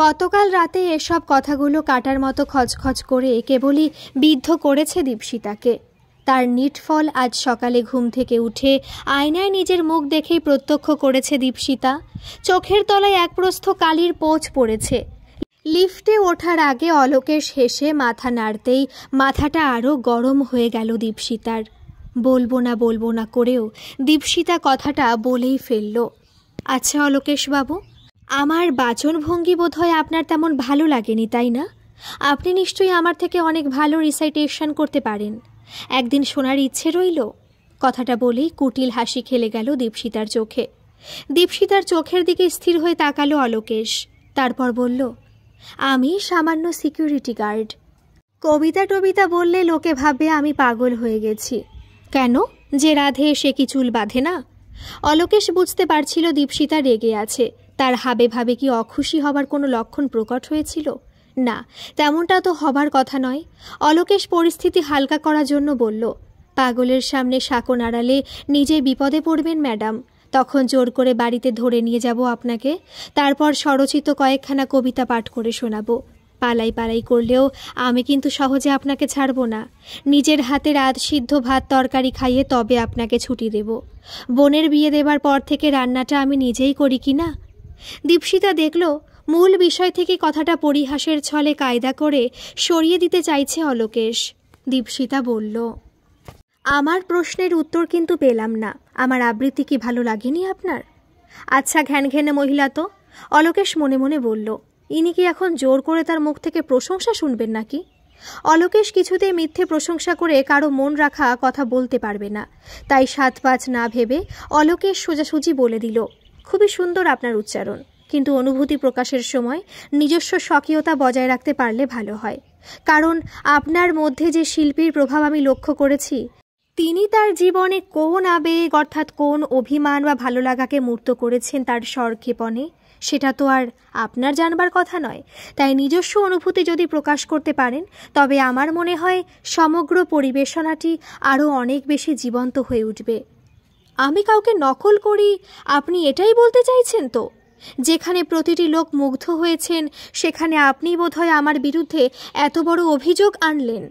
গতকাল রাতে এসব কথাগুলো কাটার মতো খচখচ করে কেবলই বিদ্ধ করেছে দীপশিতাকে। তার নিটফল আজ সকালে ঘুম থেকে উঠে আয়নায় নিজের মুখ দেখেই প্রত্যক্ষ করেছে দীপশিতা। চোখের তলায় এক প্রস্থ কালির পোঁচ পড়েছে। লিফটে ওঠার আগে অলোকেশ হেসে মাথা নাড়তেই মাথাটা আরও গরম হয়ে গেল দীপশিতার। বলবো না করেও দীপশিতা কথাটা বলেই ফেলল। আচ্ছা অলোকেশবাবু, আমার বাচনভঙ্গি বোধহয় আপনার তেমন ভালো লাগেনি, তাই না? আপনি নিশ্চয়ই আমার থেকে অনেক ভালো রিসাইটেশন করতে পারেন। একদিন শোনার ইচ্ছে রইল। কথাটা বলেই কুটিল হাসি খেলে গেল দীপশিতার চোখে। দীপশিতার চোখের দিকে স্থির হয়ে তাকালো অলোকেশ। তারপর বলল, আমি সামান্য সিকিউরিটি গার্ড। কবিতা টবিতা বললে লোকে ভাববে আমি পাগল হয়ে গেছি। কেন, যে রাধে সে কি চুল বাঁধে না? অলোকেশ বুঝতে পারছিল দীপশিতা রেগে আছে। তার হাবে ভাবে কি অখুশি হবার কোনো লক্ষণ প্রকট হয়েছিল? না, তেমনটা তো হবার কথা নয়। অলোকেশ পরিস্থিতি হালকা করার জন্য বলল, পাগলের সামনে শাকো নাড়ালে নিজে বিপদে পড়বেন ম্যাডাম। তখন জোর করে বাড়িতে ধরে নিয়ে যাব আপনাকে। তারপর স্বরচিত কয়েকখানা কবিতা পাঠ করে শোনাবো। পালাই পালাই করলেও আমি কিন্তু সহজে আপনাকে ছাড়ব না। নিজের হাতের সিদ্ধ ভাত তরকারি খাইয়ে তবে আপনাকে ছুটি দেব। বোনের বিয়ে দেবার পর থেকে রান্নাটা আমি নিজেই করি কি না। দীপশিতা দেখল মূল বিষয় থেকে কথাটা পরিহাসের ছলে কায়দা করে সরিয়ে দিতে চাইছে অলোকেশ। দীপশিতা বলল, আমার প্রশ্নের উত্তর কিন্তু পেলাম না। আমার আবৃত্তি কি ভালো লাগেনি আপনার? আচ্ছা ঘ্যানঘ্যানে মহিলা তো। অলোকেশ মনে মনে বলল, ইনি কি এখন জোর করে তার মুখ থেকে প্রশংসা শুনবেন নাকি? অলোকেশ কিছুতেই মিথ্যে প্রশংসা করে কারো মন রাখা কথা বলতে পারবে না। তাই ৭-৫ না ভেবে অলোকেশ সোজাসুজি বলে দিল, খুবই সুন্দর আপনার উচ্চারণ, কিন্তু অনুভূতি প্রকাশের সময় নিজস্ব স্বকীয়তা বজায় রাখতে পারলে ভালো হয়। কারণ আপনার মধ্যে যে শিল্পীর প্রভাব আমি লক্ষ্য করেছি, তিনি তার জীবনে কোন আবেগ অর্থাৎ কোন অভিমান বা ভালো লাগাকে মূর্ত করেছেন তার স্বরক্ষেপণে, সেটা তো আর আপনার জানবার কথা নয়। তাই নিজস্ব অনুভূতি যদি প্রকাশ করতে পারেন, তবে আমার মনে হয় সমগ্র পরিবেশনাটি আরও অনেক বেশি জীবন্ত হয়ে উঠবে। আমি কাউকে নকল করি, আপনি এটাই বলতে চাইছেন তো? যেখানে প্রতিটি লোক মুগ্ধ হয়েছেন, সেখানে আপনি বোধহয় আমার বিরুদ্ধে এত বড় অভিযোগ আনলেন।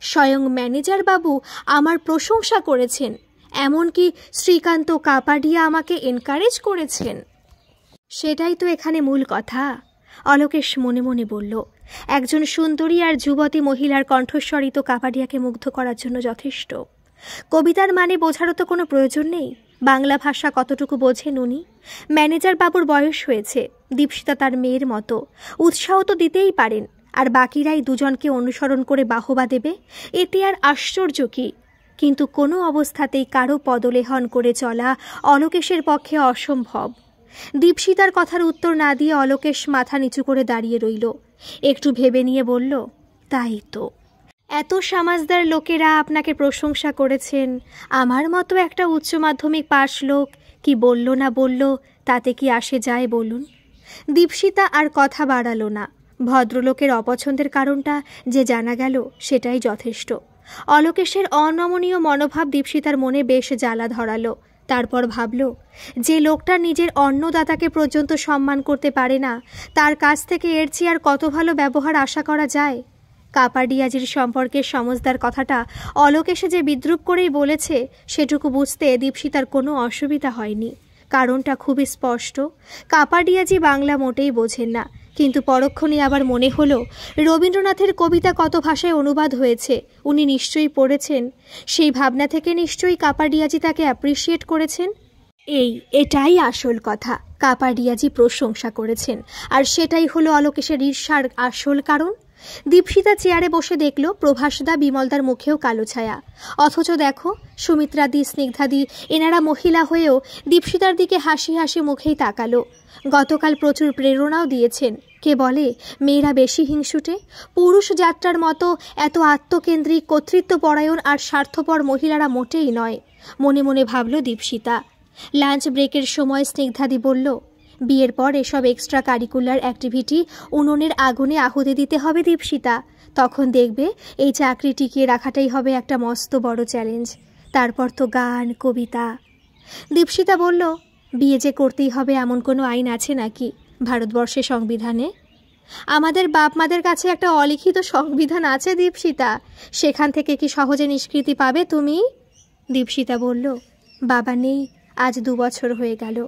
স্বয়ং ম্যানেজার বাবু আমার প্রশংসা করেছেন, এমনকি শ্রীকান্ত কাপাডিয়া আমাকে এনকারেজ করেছেন। সেটাই তো এখানে মূল কথা, অলোকেশ মনে মনে বলল। একজন সুন্দরী আর যুবতী মহিলার কণ্ঠস্বরিত কাপাডিয়াকে মুগ্ধ করার জন্য যথেষ্ট। কবিতার মানে বোঝারও তো কোনো প্রয়োজন নেই। বাংলা ভাষা কতটুকু বোঝেন উনি? ম্যানেজার বাবুর বয়স হয়েছে, দীপশিতা তার মেয়ের মতো, উৎসাহ তো দিতেই পারেন। আর বাকিরাই দুজনকে অনুসরণ করে বাহবা দেবে, এতে আর আশ্চর্য কি? কিন্তু কোনো অবস্থাতেই কারো পদলেহন করে চলা অলোকেশের পক্ষে অসম্ভব। দীপশিতার কথার উত্তর না দিয়ে অলোকেশ মাথা নিচু করে দাঁড়িয়ে রইল। একটু ভেবে নিয়ে বলল, তাই তো, এত সমাজদার লোকেরা আপনাকে প্রশংসা করেছেন। আমার মতো একটা উচ্চ মাধ্যমিক পাশ লোক কি বলল না বলল, তাতে কি আসে যায় বলুন? দীপশিতা আর কথা বাড়ালো না। ভদ্রলোকের অপছন্দের কারণটা যে জানা গেল, সেটাই যথেষ্ট। অলোকেশের অনমনীয় মনোভাব দীপশিতার মনে বেশ জ্বালা ধরালো। তারপর ভাবল, যে লোকটা নিজের অন্নদাতাকে পর্যন্ত সম্মান করতে পারে না, তার কাছ থেকে এর চেয়ে আর কত ভালো ব্যবহার আশা করা যায়? কাপাডিয়াজির সম্পর্কে সমজদার কথাটা অলোকেশে যে বিদ্রুপ করেই বলেছে, সেটুকু বুঝতে দীপশিতার কোনো অসুবিধা হয়নি। কারণটা খুবই স্পষ্ট। কাপাডিয়াজি বাংলা মোটেই বোঝেন না, কিন্তু পরক্ষণে আবার মনে হলো রবীন্দ্রনাথের কবিতা কত ভাষায় অনুবাদ হয়েছে, উনি নিশ্চয়ই পড়েছেন। সেই ভাবনা থেকে নিশ্চয়ই কাপাডিয়াজি তাকে অ্যাপ্রিসিয়েট করেছেন। এটাই আসল কথা, কাপাডিয়াজি প্রশংসা করেছেন, আর সেটাই হলো অলোকেশের ঈর্ষার আসল কারণ। দীপশিতা চেয়ারে বসে দেখল প্রভাসদা বিমলদার মুখেও কালো ছায়া। অথচ দেখো, সুমিত্রাদি স্নিগ্ধাদি এনারা মহিলা হয়েও দীপশিতার দিকে হাসি হাসি মুখেই তাকালো। গতকাল প্রচুর প্রেরণাও দিয়েছেন। কে বলে মেয়েরা বেশি হিংসুটে? পুরুষ যাত্রার মতো এত আত্মকেন্দ্রিক, কর্তৃত্বপরায়ণ আর স্বার্থপর মহিলারা মোটেই নয়, মনে মনে ভাবল দীপশিতা। লাঞ্চ ব্রেকের সময় স্নিগ্ধাদি বলল, বিয়ের পর এসব এক্সট্রা কারিকুলার অ্যাক্টিভিটি উনুনের আগুনে আহুতি দিতে হবে দীপশিতা। তখন দেখবে এই চাকরি টিকিয়ে রাখাটাই হবে একটা মস্ত বড় চ্যালেঞ্জ। তারপর তো গান, কবিতা। দীপশিতা বলল, বিয়ে যে করতেই হবে এমন কোনো আইন আছে নাকি ভারতবর্ষের সংবিধানে? আমাদের বাপ মাদের কাছে একটা অলিখিত সংবিধান আছে দীপশিতা, সেখান থেকে কি সহজে নিষ্কৃতি পাবে তুমি? দীপশিতা বলল, বাবা নেই, আজ 2 বছর হয়ে গেল।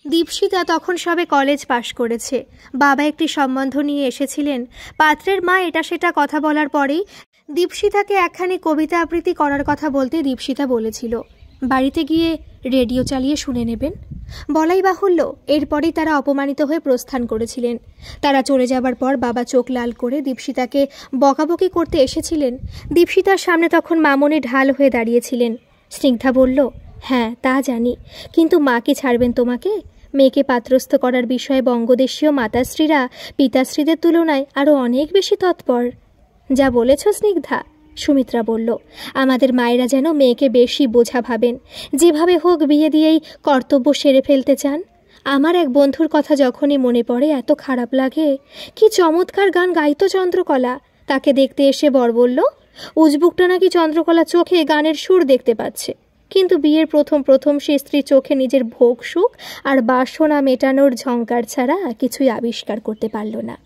দীপশিতা তখন সবে কলেজ পাশ করেছে। বাবা একটি সম্বন্ধ নিয়ে এসেছিলেন। পাত্রের মা এটা সেটা কথা বলার পরেই দীপশিতাকে একখানি কবিতা আবৃত্তি করার কথা বলতে দীপশিতা বলেছিল। বাড়িতে গিয়ে রেডিও চালিয়ে শুনে নেবেন। বলাই বাহুল্য, এরপরেই তারা অপমানিত হয়ে প্রস্থান করেছিলেন। তারা চলে যাবার পর বাবা চোখ লাল করে দীপশিতাকে বকাবকি করতে এসেছিলেন। দীপশিতার সামনে তখন মামনি ঢাল হয়ে দাঁড়িয়েছিলেন। স্নিগ্ধা বলল, হ্যাঁ তা জানি, কিন্তু মা কি ছাড়বেন তোমাকে? মেয়েকে পাত্রস্থ করার বিষয়ে বঙ্গদেশীয় মাতাশ্রীরা পিতাশ্রীদের তুলনায় আরও অনেক বেশি তৎপর। যা বলেছ স্নিগ্ধা, সুমিত্রা বলল। আমাদের মায়েরা যেন মেয়েকে বেশি বোঝা ভাবেন, যেভাবে হোক বিয়ে দিয়েই কর্তব্য সেরে ফেলতে চান। আমার এক বন্ধুর কথা যখনই মনে পড়ে এত খারাপ লাগে। কি চমৎকার গান গাইতো চন্দ্রকলা। তাকে দেখতে এসে বর বলল, উজবুকটা নাকি চন্দ্রকলা চোখে গানের সুর দেখতে পাচ্ছে। কিন্তু বিয়ের প্রথম সে স্ত্রী চোখে নিজের ভোগ সুখ আর বাসনা মেটানোর ঝঙ্কার ছাড়া কিছুই আবিষ্কার করতে পারল না।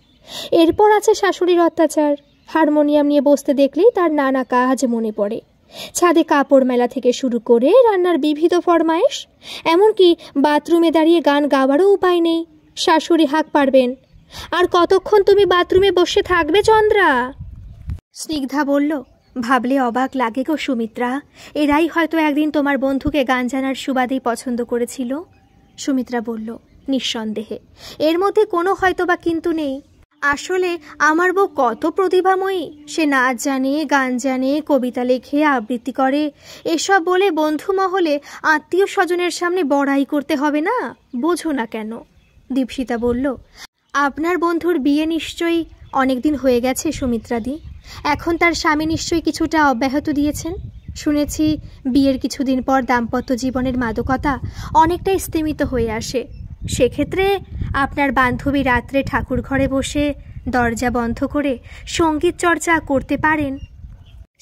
এরপর আছে শাশুড়ির অত্যাচার। হারমোনিয়াম নিয়ে বসতে দেখলেই তার নানা কাজ মনে পড়ে। ছাদে কাপড় মেলা থেকে শুরু করে রান্নার বিবিধ ফরমায়েশ, এমনকি বাথরুমে দাঁড়িয়ে গান গাওয়ারও উপায় নেই। শাশুড়ি হাঁক পারবেন, আর কতক্ষণ তুমি বাথরুমে বসে থাকবে চন্দ্রা? স্নিগ্ধা বলল, ভাবলে অবাক লাগে গো সুমিত্রা, এরাই হয়তো একদিন তোমার বন্ধুকে গান জানার সুবাদেই পছন্দ করেছিল। সুমিত্রা বলল, নিঃসন্দেহে, এর মধ্যে কোনো হয়তো বা কিন্তু নেই। আসলে আমার বউ কত প্রতিভাময়ী। সে নাচ জানে, গান জানে, কবিতা লেখে, আবৃত্তি করে। এসব বলে বন্ধু মহলে আত্মীয় স্বজনের সামনে বড়াই করতে হবে না, বোঝো না কেন? দীপশিতা বলল, আপনার বন্ধুর বিয়ে নিশ্চয়ই অনেকদিন হয়ে গেছে সুমিত্রাদি। এখন তার স্বামী নিশ্চয়ই কিছুটা অব্যাহত দিয়েছেন। শুনেছি বিয়ের কিছুদিন পর দাম্পত্য জীবনের মাদকতা অনেকটাই স্তিমিত হয়ে আসে। সেক্ষেত্রে আপনার বান্ধবী রাত্রে ঠাকুর ঘরে বসে দরজা বন্ধ করে সঙ্গীত চর্চা করতে পারেন।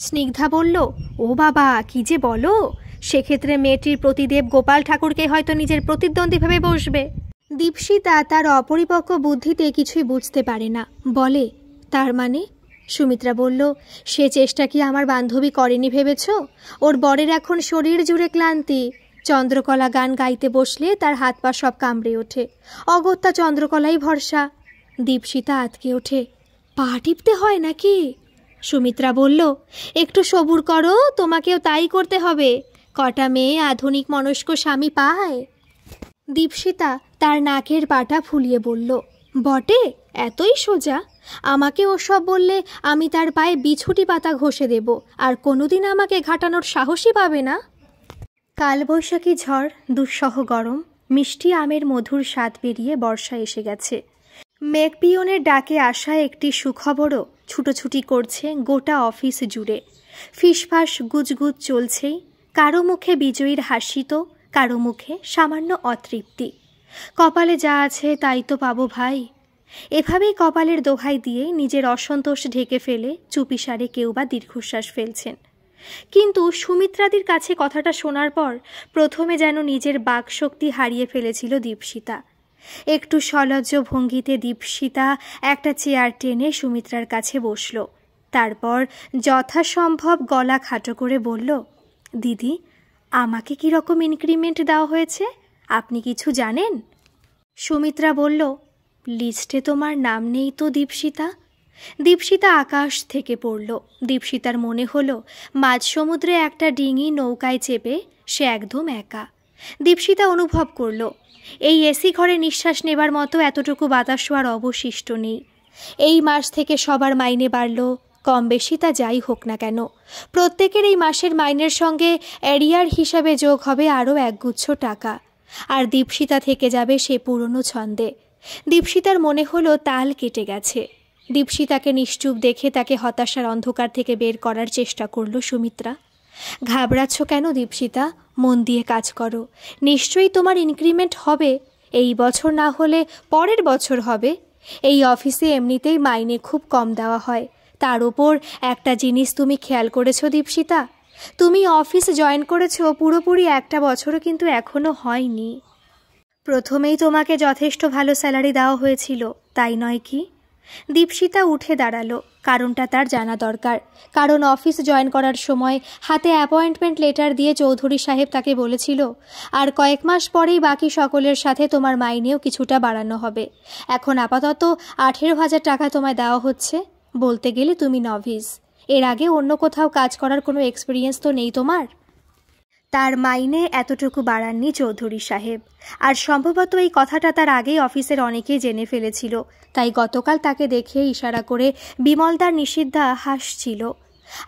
স্নিগ্ধা বলল, ও বাবা, কি যে বলো! সেক্ষেত্রে মেয়েটির প্রতিদেব গোপাল ঠাকুরকে হয়তো নিজের প্রতিদ্বন্দ্বী ভেবে বসবে। দীপশিতা তার অপরিপক্ক বুদ্ধিতে কিছুই বুঝতে পারে না, বলে, তার মানে? সুমিত্রা বলল, সে চেষ্টা কি আমার বান্ধবী করেনি ভেবেছ? ওর বরের এখন শরীর জুড়ে ক্লান্তি। চন্দ্রকলা গান গাইতে বসলে তার হাত পা সব কামড়ে ওঠে। অগত্যা চন্দ্রকলাই ভরসা। দীপশিতা আতকে ওঠে, পা টিপতে হয় নাকি? সুমিত্রা বলল, একটু সবুর করো, তোমাকেও তাই করতে হবে। কটা মেয়ে আধুনিক মনস্ক স্বামী পায়? দীপশিতা তার নাকের পাটা ফুলিয়ে বলল, বটে, এতই সোজা? আমাকে ওসব বললে আমি তার পায়ে বিছুটি পাতা ঘষে দেব, আর কোনোদিন আমাকে ঘাটানোর সাহসই পাবে না। কালবৈশাখী ঝড়, দুঃসহ গরম, মিষ্টি আমের মধুর স্বাদ পেরিয়ে বর্ষা এসে গেছে। মেঘপিয়নের ডাকে আসা একটি সুখবরও ছুটোছুটি করছে গোটা অফিস জুড়ে। ফিসফাস গুজগুজ চলছেই। কারো মুখে বিজয়ীর হাসি তো কারো মুখে সামান্য অতৃপ্তি। কপালে যা আছে তাই তো পাবো ভাই। এভাবেই কপালের দোহাই দিয়ে নিজের অসন্তোষ ঢেকে ফেলে চুপিসারে কেউ বা দীর্ঘশ্বাস ফেলছেন। কিন্তু সুমিত্রাদির কাছে কথাটা শোনার পর প্রথমে যেন নিজের বাকশক্তি হারিয়ে ফেলেছিল দীপশিতা। একটু সলজ্জ ভঙ্গিতে দীপশিতা একটা চেয়ার টেনে সুমিত্রার কাছে বসল। তারপর যথাসম্ভব গলা খাটো করে বলল, দিদি, আমাকে কি রকম ইনক্রিমেন্ট দেওয়া হয়েছে আপনি কিছু জানেন? সুমিত্রা বলল, লিস্টে তোমার নাম নেই তো দীপশিতা। দীপশিতা আকাশ থেকে পড়ল। দীপশিতার মনে হলো মাঝ সমুদ্রে একটা ডিঙি নৌকায় চেপে সে একদম একা। দীপশিতা অনুভব করল এই এসি ঘরে নিঃশ্বাস নেবার মতো এতটুকু বাতাস আর অবশিষ্ট নেই। এই মাস থেকে সবার মাইনে বাড়ল, কম বেশি তা যাই হোক না কেন। প্রত্যেকের এই মাসের মাইনের সঙ্গে এরিয়ার হিসাবে যোগ হবে আরও একগুচ্ছ টাকা, আর দীপশিতা থেকে যাবে সে পুরনো ছন্দে। দীপশিতার মনে হলো তাল কেটে গেছে। দীপশিতাকে নিশ্চুপ দেখে তাকে হতাশার অন্ধকার থেকে বের করার চেষ্টা করল সুমিত্রা। ঘাবড়াচ্ছ কেন দীপশিতা? মন দিয়ে কাজ করো, নিশ্চয়ই তোমার ইনক্রিমেন্ট হবে। এই বছর না হলে পরের বছর হবে। এই অফিসে এমনিতেই মাইনে খুব কম দেওয়া হয়। তার ওপর একটা জিনিস তুমি খেয়াল করেছো দীপশিতা? তুমি অফিস জয়েন করেছো পুরোপুরি একটা বছরও কিন্তু এখনও হয়নি। প্রথমেই তোমাকে যথেষ্ট ভালো স্যালারি দেওয়া হয়েছিল, তাই নয় কি? দীপশিতা উঠে দাঁড়ালো। কারণটা তার জানা দরকার। কারণ অফিস জয়েন করার সময় হাতে অ্যাপয়েন্টমেন্ট লেটার দিয়ে চৌধুরী সাহেব তাকে বলেছিল, আর কয়েক মাস পরেই বাকি সকলের সাথে তোমার মাইনেও কিছুটা বাড়ানো হবে। এখন আপাতত 18,000 টাকা তোমায় দেওয়া হচ্ছে। বলতে গেলে তুমি নভিস। এর আগে অন্য কোথাও কাজ করার কোনো এক্সপিরিয়েন্স তো নেই তোমার। তার মাইনে এতটুকু বাড়াননি চৌধুরী সাহেব, আর সম্ভবত এই কথাটা তার আগেই অফিসের অনেকেই জেনে ফেলেছিল। তাই গতকাল তাকে দেখে ইশারা করে বিমলদার নিষিদ্ধা হাসছিল।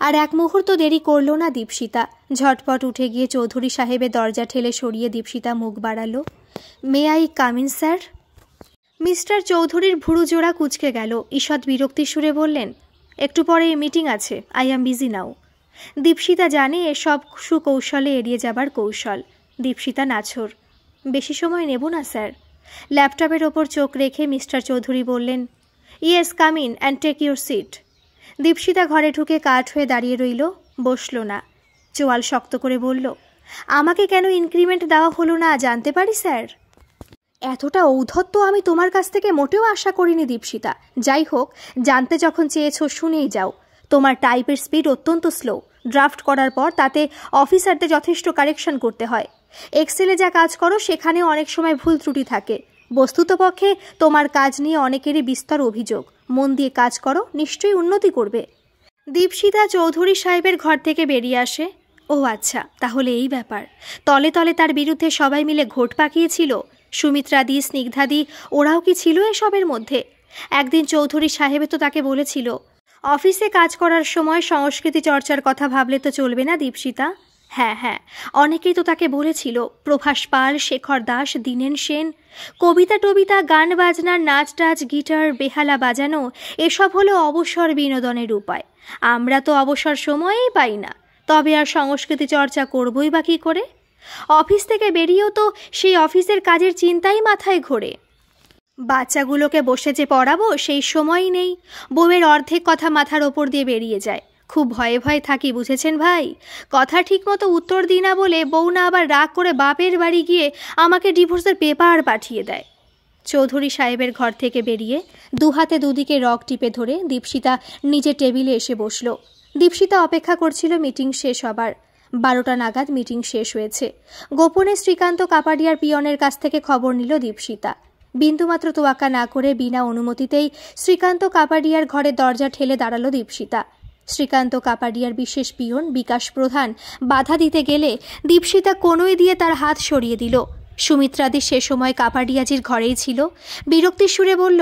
আর এক মুহূর্ত দেরি করল না দীপশিতা। ঝটপট উঠে গিয়ে চৌধুরী সাহেবের দরজা ঠেলে সরিয়ে দীপশিতা মুখ বাড়ালো। May I come in sir? Mister চৌধুরীর ভুরু জোড়া কুঁচকে গেল। ঈষৎ বিরক্তির সুরে বললেন, একটু পরে মিটিং আছে, I am busy now. Dipsita জানে এসব সুকৌশলে এড়িয়ে যাবার কৌশল। দীপশিতা নাছোড়। বেশি সময় নেব না স্যার। ল্যাপটপের ওপর চোখ রেখে মিস্টার চৌধুরী বললেন, yes, come in and take your seat. Dipshita ঘরে ঢুকে কাঠ হয়ে দাঁড়িয়ে রইল, বসল না। চোয়াল শক্ত করে বলল, আমাকে কেন ইনক্রিমেন্ট দেওয়া হলো না জানতে পারি স্যার? এতটা ঔদ্ধত্য আমি তোমার কাছ থেকে মোটেও আশা করিনি দীপশিতা। যাই হোক, জানতে যখন চেয়েছ শুনেই যাও। তোমার টাইপের স্পিড অত্যন্ত স্লো। ড্রাফট করার পর তাতে অফিসারদের যথেষ্ট কারেকশন করতে হয়। এক্সেলে যা কাজ করো সেখানে অনেক সময় ভুল ত্রুটি থাকে। বস্তুতপক্ষে তোমার কাজ নিয়ে অনেকেরই বিস্তর অভিযোগ। মন দিয়ে কাজ করো, নিশ্চয়ই উন্নতি করবে। দীপশিতা চৌধুরী সাহেবের ঘর থেকে বেরিয়ে আসে। ও আচ্ছা, তাহলে এই ব্যাপার। তলে তলে তার বিরুদ্ধে সবাই মিলে ঘোট পাকিয়েছিল। সুমিত্রাদি, স্নিগ্ধাদি, ওরাও কি ছিল এসবের মধ্যে? একদিন চৌধুরী সাহেবে তো তাকে বলেছিল, অফিসে কাজ করার সময় সংস্কৃতি চর্চার কথা ভাবলে তো চলবে না দীপশিতা। হ্যাঁ, অনেকেই তো তাকে বলেছিল। প্রভাস পাল, শেখর দাস, দীনেন সেন, কবিতা টবিতা, গান বাজনা, নাচ টাচ, গিটার, বেহালা বাজানো, এসব হলো অবসর বিনোদনের উপায়। আমরা তো অবসর সময়ই পাই না, তবে আর সংস্কৃতি চর্চা করবই বা কী করে? অফিস থেকে বেরিয়েও তো সেই অফিসের কাজের চিন্তাই মাথায় ঘোরে। বাচ্চাগুলোকে বসে যে পড়াবো সেই সময়ই নেই। বউয়ের অর্ধেক কথা মাথার ওপর দিয়ে বেরিয়ে যায়। খুব ভয়ে ভয়ে থাকি, বুঝেছেন ভাই? কথা ঠিকমতো উত্তর দিই না বলে বউ না আবার রাগ করে বাপের বাড়ি গিয়ে আমাকে ডিভোর্সের পেপার পাঠিয়ে দেয়। চৌধুরী সাহেবের ঘর থেকে বেরিয়ে দুহাতে দুদিকে রগ টিপে ধরে দীপশিতা নিজের টেবিলে এসে বসল। দীপশিতা অপেক্ষা করছিল মিটিং শেষ হবার। 12টা নাগাদ মিটিং শেষ হয়েছে। গোপনে শ্রীকান্ত কাপাডিয়ার পিয়নের কাছ থেকে খবর নিল দীপশিতা। বিন্দুমাত্র তোয়াক্কা না করে বিনা অনুমতিতেই শ্রীকান্ত কাপাডিয়ার ঘরের দরজা ঠেলে দাঁড়ালো দীপশিতা। শ্রীকান্ত কাপাডিয়ার বিশেষ পিয়ন বিকাশ প্রধান বাধা দিতে গেলে দীপশিতা কোনোই দিয়ে তার হাত সরিয়ে দিল। সুমিত্রাদি সে সময় কাপাডিয়াজির ঘরেই ছিল। বিরক্তির সুরে বলল,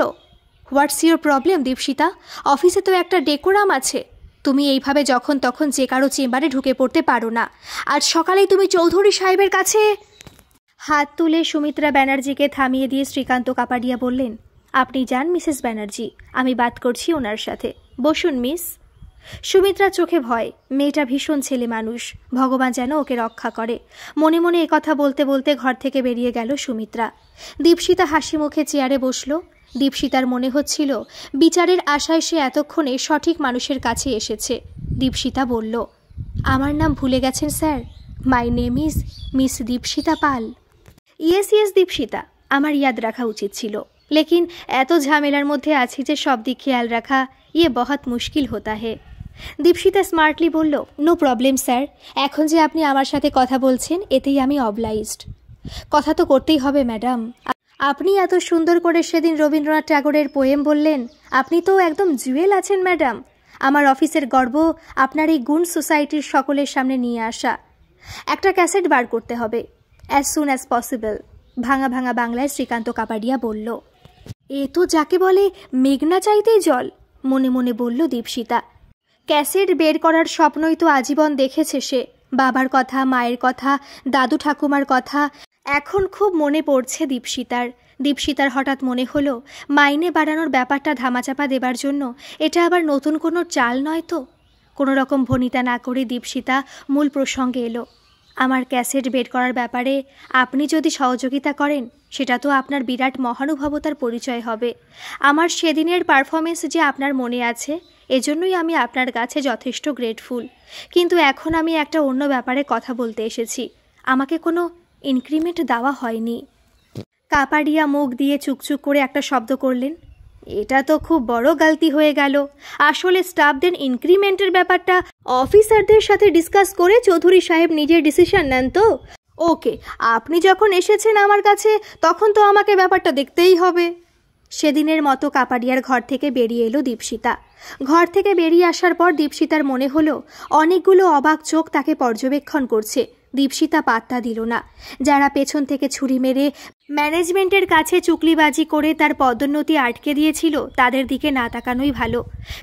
হোয়াটস ইউর প্রবলেম দীপশিতা? অফিসে তো একটা ডেকোরাম আছে। তুমি এইভাবে যখন তখন যে কারো চেম্বারে ঢুকে পড়তে পারো না। আজ সকালেই তুমি চৌধুরী সাহেবের কাছে। হাত তুলে সুমিত্রা ব্যানার্জিকে থামিয়ে দিয়ে শ্রীকান্ত কাপাডিয়া বললেন, আপনি যান মিসেস ব্যানার্জি, আমি বাত করছি ওনার সাথে। বসুন মিস। সুমিত্রা চোখে ভয়। মেয়েটা ভীষণ ছেলে মানুষ, ভগবান যেন ওকে রক্ষা করে। মনে মনে একথা বলতে বলতে ঘর থেকে বেরিয়ে গেল সুমিত্রা। দীপশিতা হাসি মুখে চেয়ারে বসল। দীপশিতার মনে হচ্ছিল বিচারের আশায় সে এতক্ষণে সঠিক মানুষের কাছে এসেছে। দীপশিতা বলল, আমার নাম ভুলে গেছেন sir? My name is miss Dipshita Pal. Yes Dipshita, আমার ইয়াদ রাখা উচিত ছিল, লেকিন এত ঝামেলার মধ্যে আছি যে সব দিক খেয়াল রাখা ইয়ে বহুত মুশকিল হতা হে। দীপশিতা স্মার্টলি বলল, নো প্রবলেম স্যার, এখন যে আপনি আমার সাথে কথা বলছেন এতেই আমি অবলাইজড। কথা তো করতেই হবে ম্যাডাম। আপনি এত সুন্দর করে সেদিন রবীন্দ্রনাথ ঠাকুরের পোয়েম বললেন। আপনি তো একদম জুয়েল আছেন ম্যাডাম। আমার অফিসের গর্ব আপনার এই গুণ সোসাইটির সকলের সামনে নিয়ে আসা। একটা ক্যাসেট বার করতে হবে, অ্যাজ সুন অ্যাজ পসিবল। ভাঙা ভাঙা বাংলায় শ্রীকান্ত কাপাডিয়া বলল। এ তো যাকে বলে মেঘনা চাইতেই জল, মনে মনে বলল দীপশিতা। ক্যাসেট বের করার স্বপ্নই তো আজীবন দেখেছে সে। বাবার কথা, মায়ের কথা, দাদু ঠাকুমার কথা এখন খুব মনে পড়ছে দীপশিতার হঠাৎ মনে হলো মাইনে বাড়ানোর ব্যাপারটা ধামাচাপা দেবার জন্য এটা আবার নতুন কোনো চাল নয় তো। কোনো রকম ভনিতা না করে দীপশিতা মূল প্রসঙ্গে এলো। আমার ক্যাসেট বের করার ব্যাপারে আপনি যদি সহযোগিতা করেন সেটা তো আপনার বিরাট মহানুভবতার পরিচয় হবে। আমার সেদিনের পারফরমেন্স যে আপনার মনে আছে, এজন্যই আমি আপনার কাছে যথেষ্ট গ্রেটফুল। কিন্তু এখন আমি একটা অন্য ব্যাপারে কথা বলতে এসেছি। আমাকে কোনো ইনক্রিমেন্ট দেওয়া হয়নি। কাপাডিয়া মুখ দিয়ে চুকচুক করে একটা শব্দ করলেন। এটা তো খুব বড় গালতি হয়ে গেল। আসলে স্টাফদের ইনক্রিমেন্টের ব্যাপারটা অফিসারদের সাথে ডিসকাস করে চৌধুরী সাহেব নিজের ডিসিশন নেন তো। ওকে, আপনি যখন এসেছেন আমার কাছে তখন তো আমাকে ব্যাপারটা দেখতেই হবে। সেদিনের মতো কাপাডিয়ার ঘর থেকে বেরিয়ে এলো দীপশিতা। ঘর থেকে বেরিয়ে আসার পর দীপশিতার মনে হলো অনেকগুলো অবাক চোখ তাকে পর্যবেক্ষণ করছে। দীপশিতা পাত্তা দিল না। যারা পেছন থেকে ছুরি মেরে ম্যানেজমেন্টের কাছে চুকলিবাজি করে তার পদোন্নতি আটকে দিয়েছিল তাদের দিকে না তাকানোই ভালো।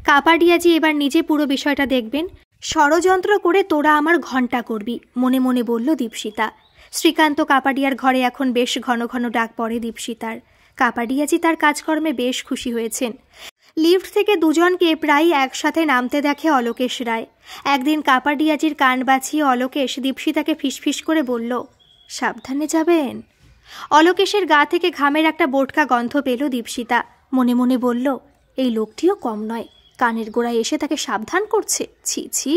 কাপাডিয়াজি এবার নিজে পুরো বিষয়টা দেখবেন। ষড়যন্ত্র করে তোরা আমার ঘণ্টা করবি, মনে মনে বলল দীপশিতা। শ্রীকান্ত কাপাডিয়ার ঘরে এখন বেশ ঘন ঘন ডাক পড়ে দীপশিতার। কাপাডিয়াজি তার কাজকর্মে বেশ খুশি হয়েছেন। লিফট থেকে দুজনকে প্রায় একসাথে নামতে দেখে অলোকেশ রায়। একদিন কাপাডিয়াজির কান বাঁচিয়ে অলোকেশ দীপশিতাকে ফিসফিস করে বলল, সাবধানে যাবেন। অলোকেশের গা থেকে ঘামের একটা বোটকা গন্ধ পেল দীপশিতা। মনে মনে বলল, এই লোকটিও কম নয়, কানের গোড়ায় এসে তাকে সাবধান করছে। ছি ছি,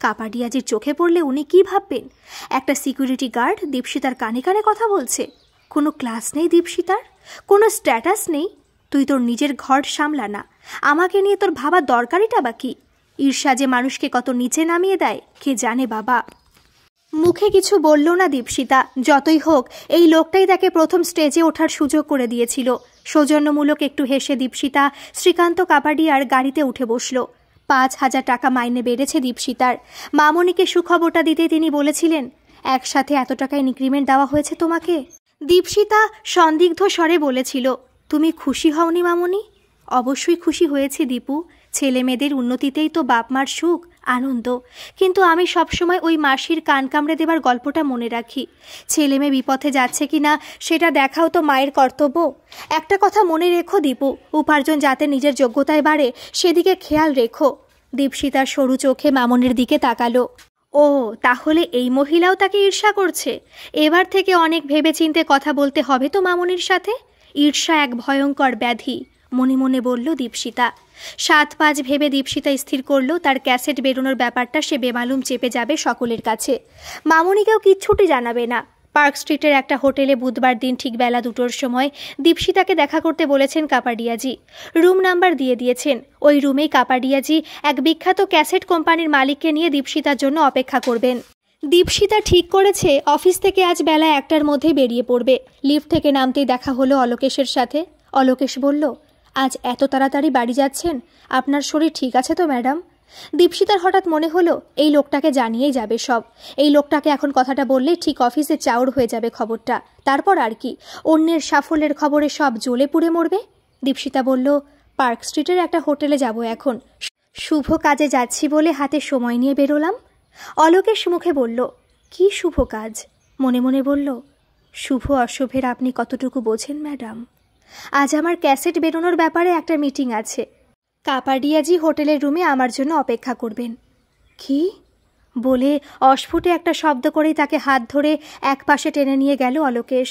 কাপাডিয়াজির চোখে পড়লে উনি কি ভাববেন? একটা সিকিউরিটি গার্ড দীপশিতার কানে কানে কথা বলছে। কোনো ক্লাস নেই দীপশিতার, কোনো স্ট্যাটাস নেই। তুই তোর নিজের ঘর সামলা না, আমাকে নিয়ে তোর ভাবা দরকারিটা বা কি? ঈর্ষা যে মানুষকে কত নিচে নামিয়ে দেয় কে জানে বাবা। মুখে কিছু বলল না দীপশিতা। যতই হোক এই লোকটাই তাকে প্রথম স্টেজে ওঠার সুযোগ করে দিয়েছিল। সৌজন্যমূলক একটু হেসে দীপশিতা শ্রীকান্ত কাপাডিয়ার গাড়িতে উঠে বসল। 5,000 টাকা মাইনে বেড়েছে দীপশিতার। মামনিকে সুখবরটা দিতে তিনি বলেছিলেন, একসাথে এত টাকায় ইনক্রিমেন্ট দেওয়া হয়েছে তোমাকে। দীপশিতা সন্দিগ্ধ স্বরে বলেছিল, তুমি খুশি হওনি মামনি? অবশ্যই খুশি হয়েছে দীপু, ছেলে মেয়েদের উন্নতিতেই তো বাপ মার সুখ আনন্দ। কিন্তু আমি সবসময় ওই মাসির কান কামড়ে দেবার গল্পটা মনে রাখি। ছেলে মেয়ে বিপথে যাচ্ছে কি না সেটা দেখাও তো মায়ের কর্তব্য। একটা কথা মনে রেখো দীপু, উপার্জন যাতে নিজের যোগ্যতায় বাড়ে সেদিকে খেয়াল রেখো। দীপশিতার সরু চোখে মামনির দিকে তাকালো। ও তাহলে এই মহিলাও তাকে ঈর্ষা করছে? এবার থেকে অনেক ভেবেচিন্তে কথা বলতে হবে তো মামনির সাথে। ঈর্ষা এক ভয়ঙ্কর ব্যাধি, মনে মনে বলল দীপশিতা। 7-5 ভেবে দীপশিতা স্থির করল তার ক্যাসেট বেরোনোর ব্যাপারটা সে বেমালুম চেপে যাবে সকলের কাছে। মামনিকেও কিচ্ছুটি জানাবে না। পার্ক স্ট্রিটের একটা হোটেলে বুধবার দিন ঠিক বেলা 2টোর সময় দীপশিতাকে দেখা করতে বলেছেন কাপাডিয়াজি। রুম নাম্বার দিয়ে দিয়েছেন। ওই রুমেই কাপাডিয়াজি এক বিখ্যাত ক্যাসেট কোম্পানির মালিককে নিয়ে দীপশিতার জন্য অপেক্ষা করবেন। দীপশিতা ঠিক করেছে অফিস থেকে আজ বেলা 1টার মধ্যেই বেরিয়ে পড়বে। লিফট থেকে নামতেই দেখা হলো অলোকেশের সাথে। অলোকেশ বলল, আজ এত তাড়াতাড়ি বাড়ি যাচ্ছেন? আপনার শরীর ঠিক আছে তো ম্যাডাম? দীপশিতার হঠাৎ মনে হলো এই লোকটাকে জানিয়েই যাবে সব। এই লোকটাকে এখন কথাটা বললে ঠিক অফিসে চাউর হয়ে যাবে খবরটা। তারপর আর কি, অন্যের সাফল্যের খবরে সব জ্বলে পুড়ে মরবে। দীপশিতা বলল, পার্ক স্ট্রিটের একটা হোটেলে যাব এখন, শুভ কাজে যাচ্ছি বলে হাতে সময় নিয়ে বেরোলাম। অলোকেশ মুখে বলল, কি শুভ কাজ? মনে মনে বলল, শুভ অশুভের আপনি কতটুকু বোঝেন ম্যাডাম? আজ আমার ক্যাসেট বেরোনোর ব্যাপারে একটা মিটিং আছে। কাপাডিয়াজি হোটেলের রুমে আমার জন্য অপেক্ষা করবেন। কি বলে অস্ফুটে একটা শব্দ করেই তাকে হাত ধরে এক পাশে টেনে নিয়ে গেল অলোকেশ।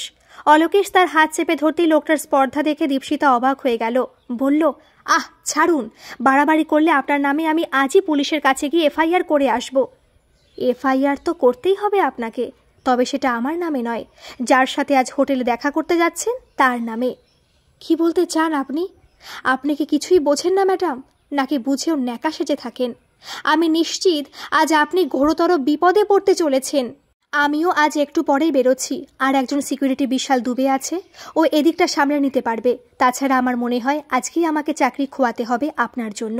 অলোকেশ তার হাত চেপে ধরতেই লোকটার স্পর্ধা দেখে দীপশিতা অবাক হয়ে গেল। বলল, আহ ছাড়ুন, বাড়াবাড়ি করলে আপনার নামে আমি আজই পুলিশের কাছে গিয়ে এফআইআর করে আসব। এফআইআর তো করতেই হবে আপনাকে, তবে সেটা আমার নামে নয়, যার সাথে আজ হোটেলে দেখা করতে যাচ্ছেন তার নামে। কি বলতে চান আপনি? আপনি কি কিছুই বোঝেন না ম্যাডাম, নাকি বুঝেও ন্যাকা সেজে থাকেন? আমি নিশ্চিত আজ আপনি ঘোরতর বিপদে পড়তে চলেছেন। আমিও আজ একটু পরেই বেরোচ্ছি, আর একজন সিকিউরিটি বিশাল ডুবে আছে, ও এদিকটা সামলে নিতে পারবে। তাছাড়া আমার মনে হয় আজকেই আমাকে চাকরি খোয়াতে হবে আপনার জন্য।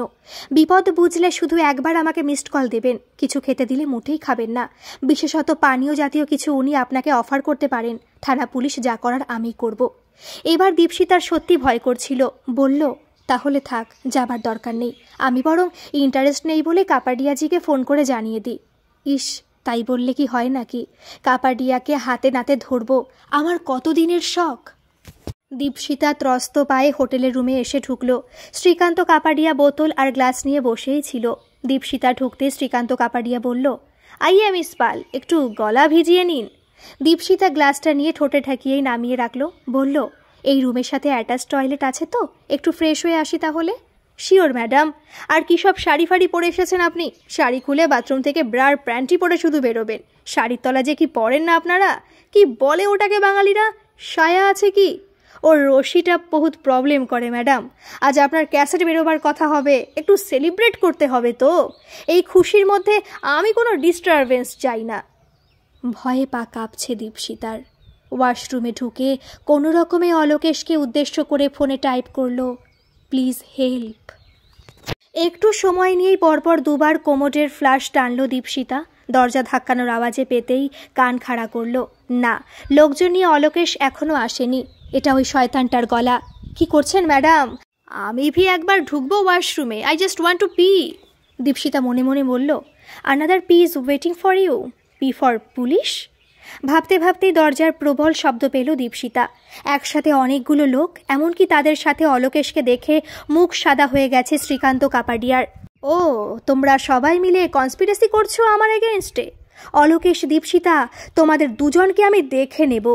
বিপদ বুঝলে শুধু একবার আমাকে মিসড কল দেবেন। কিছু খেতে দিলে মোটেই খাবেন না, বিশেষত পানীয় জাতীয় কিছু উনি আপনাকে অফার করতে পারেন। থানা পুলিশ যা করার আমি করব। এবার দীপশিতার সত্যি ভয় করছিল। বলল, তাহলে থাক, যাবার দরকার নেই। আমি বরং ইন্টারেস্ট নেই বলে কাপাডিয়াজিকে ফোন করে জানিয়ে দিই। ইস, তাই বললে কি হয় নাকি? কাপাডিয়াকে হাতে নাতে ধরবো, আমার কতদিনের শখ। দীপশিতা ত্রস্ত পায়ে হোটেলের রুমে এসে ঢুকল। শ্রীকান্ত কাপাডিয়া বোতল আর গ্লাস নিয়ে বসেই ছিল। দীপশিতা ঢুকতে শ্রীকান্ত কাপাডিয়া বলল, আইয়ে মিস পাল, একটু গলা ভিজিয়ে নিন। দীপশিতা গ্লাসটা নিয়ে ঠোঁটে ঠেকিয়েই নামিয়ে রাখল। বলল, এই রুমের সাথে অ্যাটাচ টয়লেট আছে তো? একটু ফ্রেশ হয়ে আসি তাহলে। Sure madam. আর কি সব শাড়ি ফাড়ি পরে এসেছেন আপনি? শাড়ি খুলে বাথরুম থেকে ব্রার প্যান্টি পরে শুধু বেরোবেন। শাড়ির তলা যে কি পরেন না আপনারা, কি বলে ওটাকে বাঙালিরা, সায়া আছে কি? ওর রশিটা বহুত প্রবলেম করে ম্যাডাম। আজ আপনার ক্যাসেট বেরোবার কথা হবে, একটু সেলিব্রেট করতে হবে তো। এই খুশির মধ্যে আমি কোনো ডিস্টারবেন্স চাই না। ভয়ে পা কাঁপছে দীপশিতার। ওয়াশরুমে ঢুকে কোনো রকমে অলোকেশকে উদ্দেশ্য করে ফোনে টাইপ করলো, প্লিজ হেল্প। একটু সময় নিয়েই পরপর দুবার কোমোডের ফ্ল্যাশ টানল দীপশিতা। দরজা ধাক্কানোর আওয়াজে পেতেই কান খাড়া করল। না, লোকজন নিয়ে অলোকেশ এখনো আসেনি। এটা ওই শয়তানটার গলা। কি করছেন ম্যাডাম? আমি ভি একবার ঢুকবো ওয়াশরুমে। I just want to pee. Dipshita মনে মনে বলল, another pee is waiting for you. P for police? ভাবতে ভাবতেই দরজার প্রবল শব্দ পেল দীপশিতা। একসাথে অনেকগুলো লোক, এমনকি তাদের সাথে অলোকেশকে দেখে মুখ সাদা হয়ে গেছে শ্রীকান্ত কাপাডিয়ার। ও, তোমরা সবাই মিলে কনস্পিরেসি করছো আমার এগেনস্টে? অলোকেশ, দীপশিতা, তোমাদের দুজনকে আমি দেখে নেব।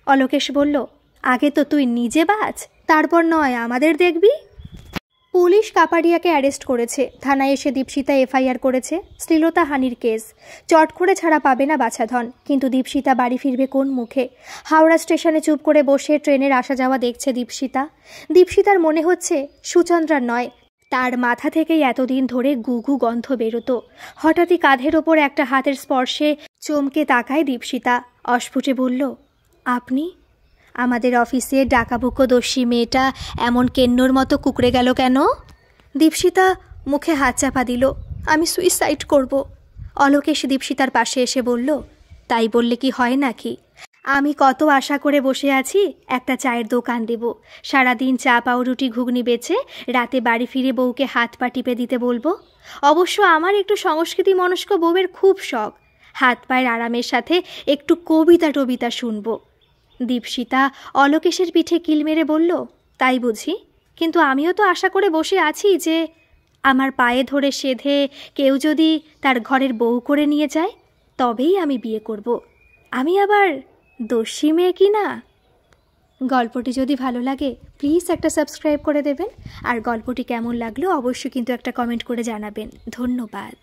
অলোকেশ বলল, আগে তো তুই নিজে বাঁচ, তারপর নয় আমাদের দেখবি। পুলিশ কাপাডিয়াকে অ্যারেস্ট করেছে। থানায় এসে দীপশিতা এফআইআর করেছে, শ্লীলতাহানির কেস। চট করে ছাড়া পাবে না বাছাধন। কিন্তু দীপশিতা বাড়ি ফিরবে কোন মুখে? হাওড়া স্টেশনে চুপ করে বসে ট্রেনের আসা যাওয়া দেখছে দীপশিতা। দীপশিতার মনে হচ্ছে সুচন্দ্রার নয়, তার মাথা থেকেই এতদিন ধরে গুগু গন্ধ বেরোতো। হঠাৎই কাঁধের ওপর একটা হাতের স্পর্শে চমকে তাকায় দীপশিতা। অস্ফুটে বলল, আপনি? আমাদের অফিসে ডাকাবুকো দস্যি মেয়েটা এমন কেন্নর মতো কুকড়ে গেল কেন? দীপশিতা মুখে হাত চাপা দিল। আমি সুইসাইড করব। অলোকেশ দীপশিতার পাশে এসে বলল, তাই বললে কি হয় নাকি? আমি কত আশা করে বসে আছি একটা চায়ের দোকান দেব, সারাদিন চা পাউরুটি ঘুগনি বেচে রাতে বাড়ি ফিরে বউকে হাত পা টিপে দিতে বলবো। অবশ্য আমার একটু সংস্কৃতি মনস্ক বউয়ের খুব শখ, হাত পায়ের আরামের সাথে একটু কবিতা টবিতা শুনবো। দীপশিতা অলোকেশের পিঠে কিল মেরে বলল, তাই বুঝি? কিন্তু আমিও তো আশা করে বসে আছি যে আমার পায়ে ধরে সেধে কেউ যদি তার ঘরের বউ করে নিয়ে যায়, তবেই আমি বিয়ে করব। আমি আবার দস্যি মেয়ে কি না? গল্পটি যদি ভালো লাগে প্লিজ একটা সাবস্ক্রাইব করে দেবেন। আর গল্পটি কেমন লাগলো অবশ্যই কিন্তু একটা কমেন্ট করে জানাবেন। ধন্যবাদ।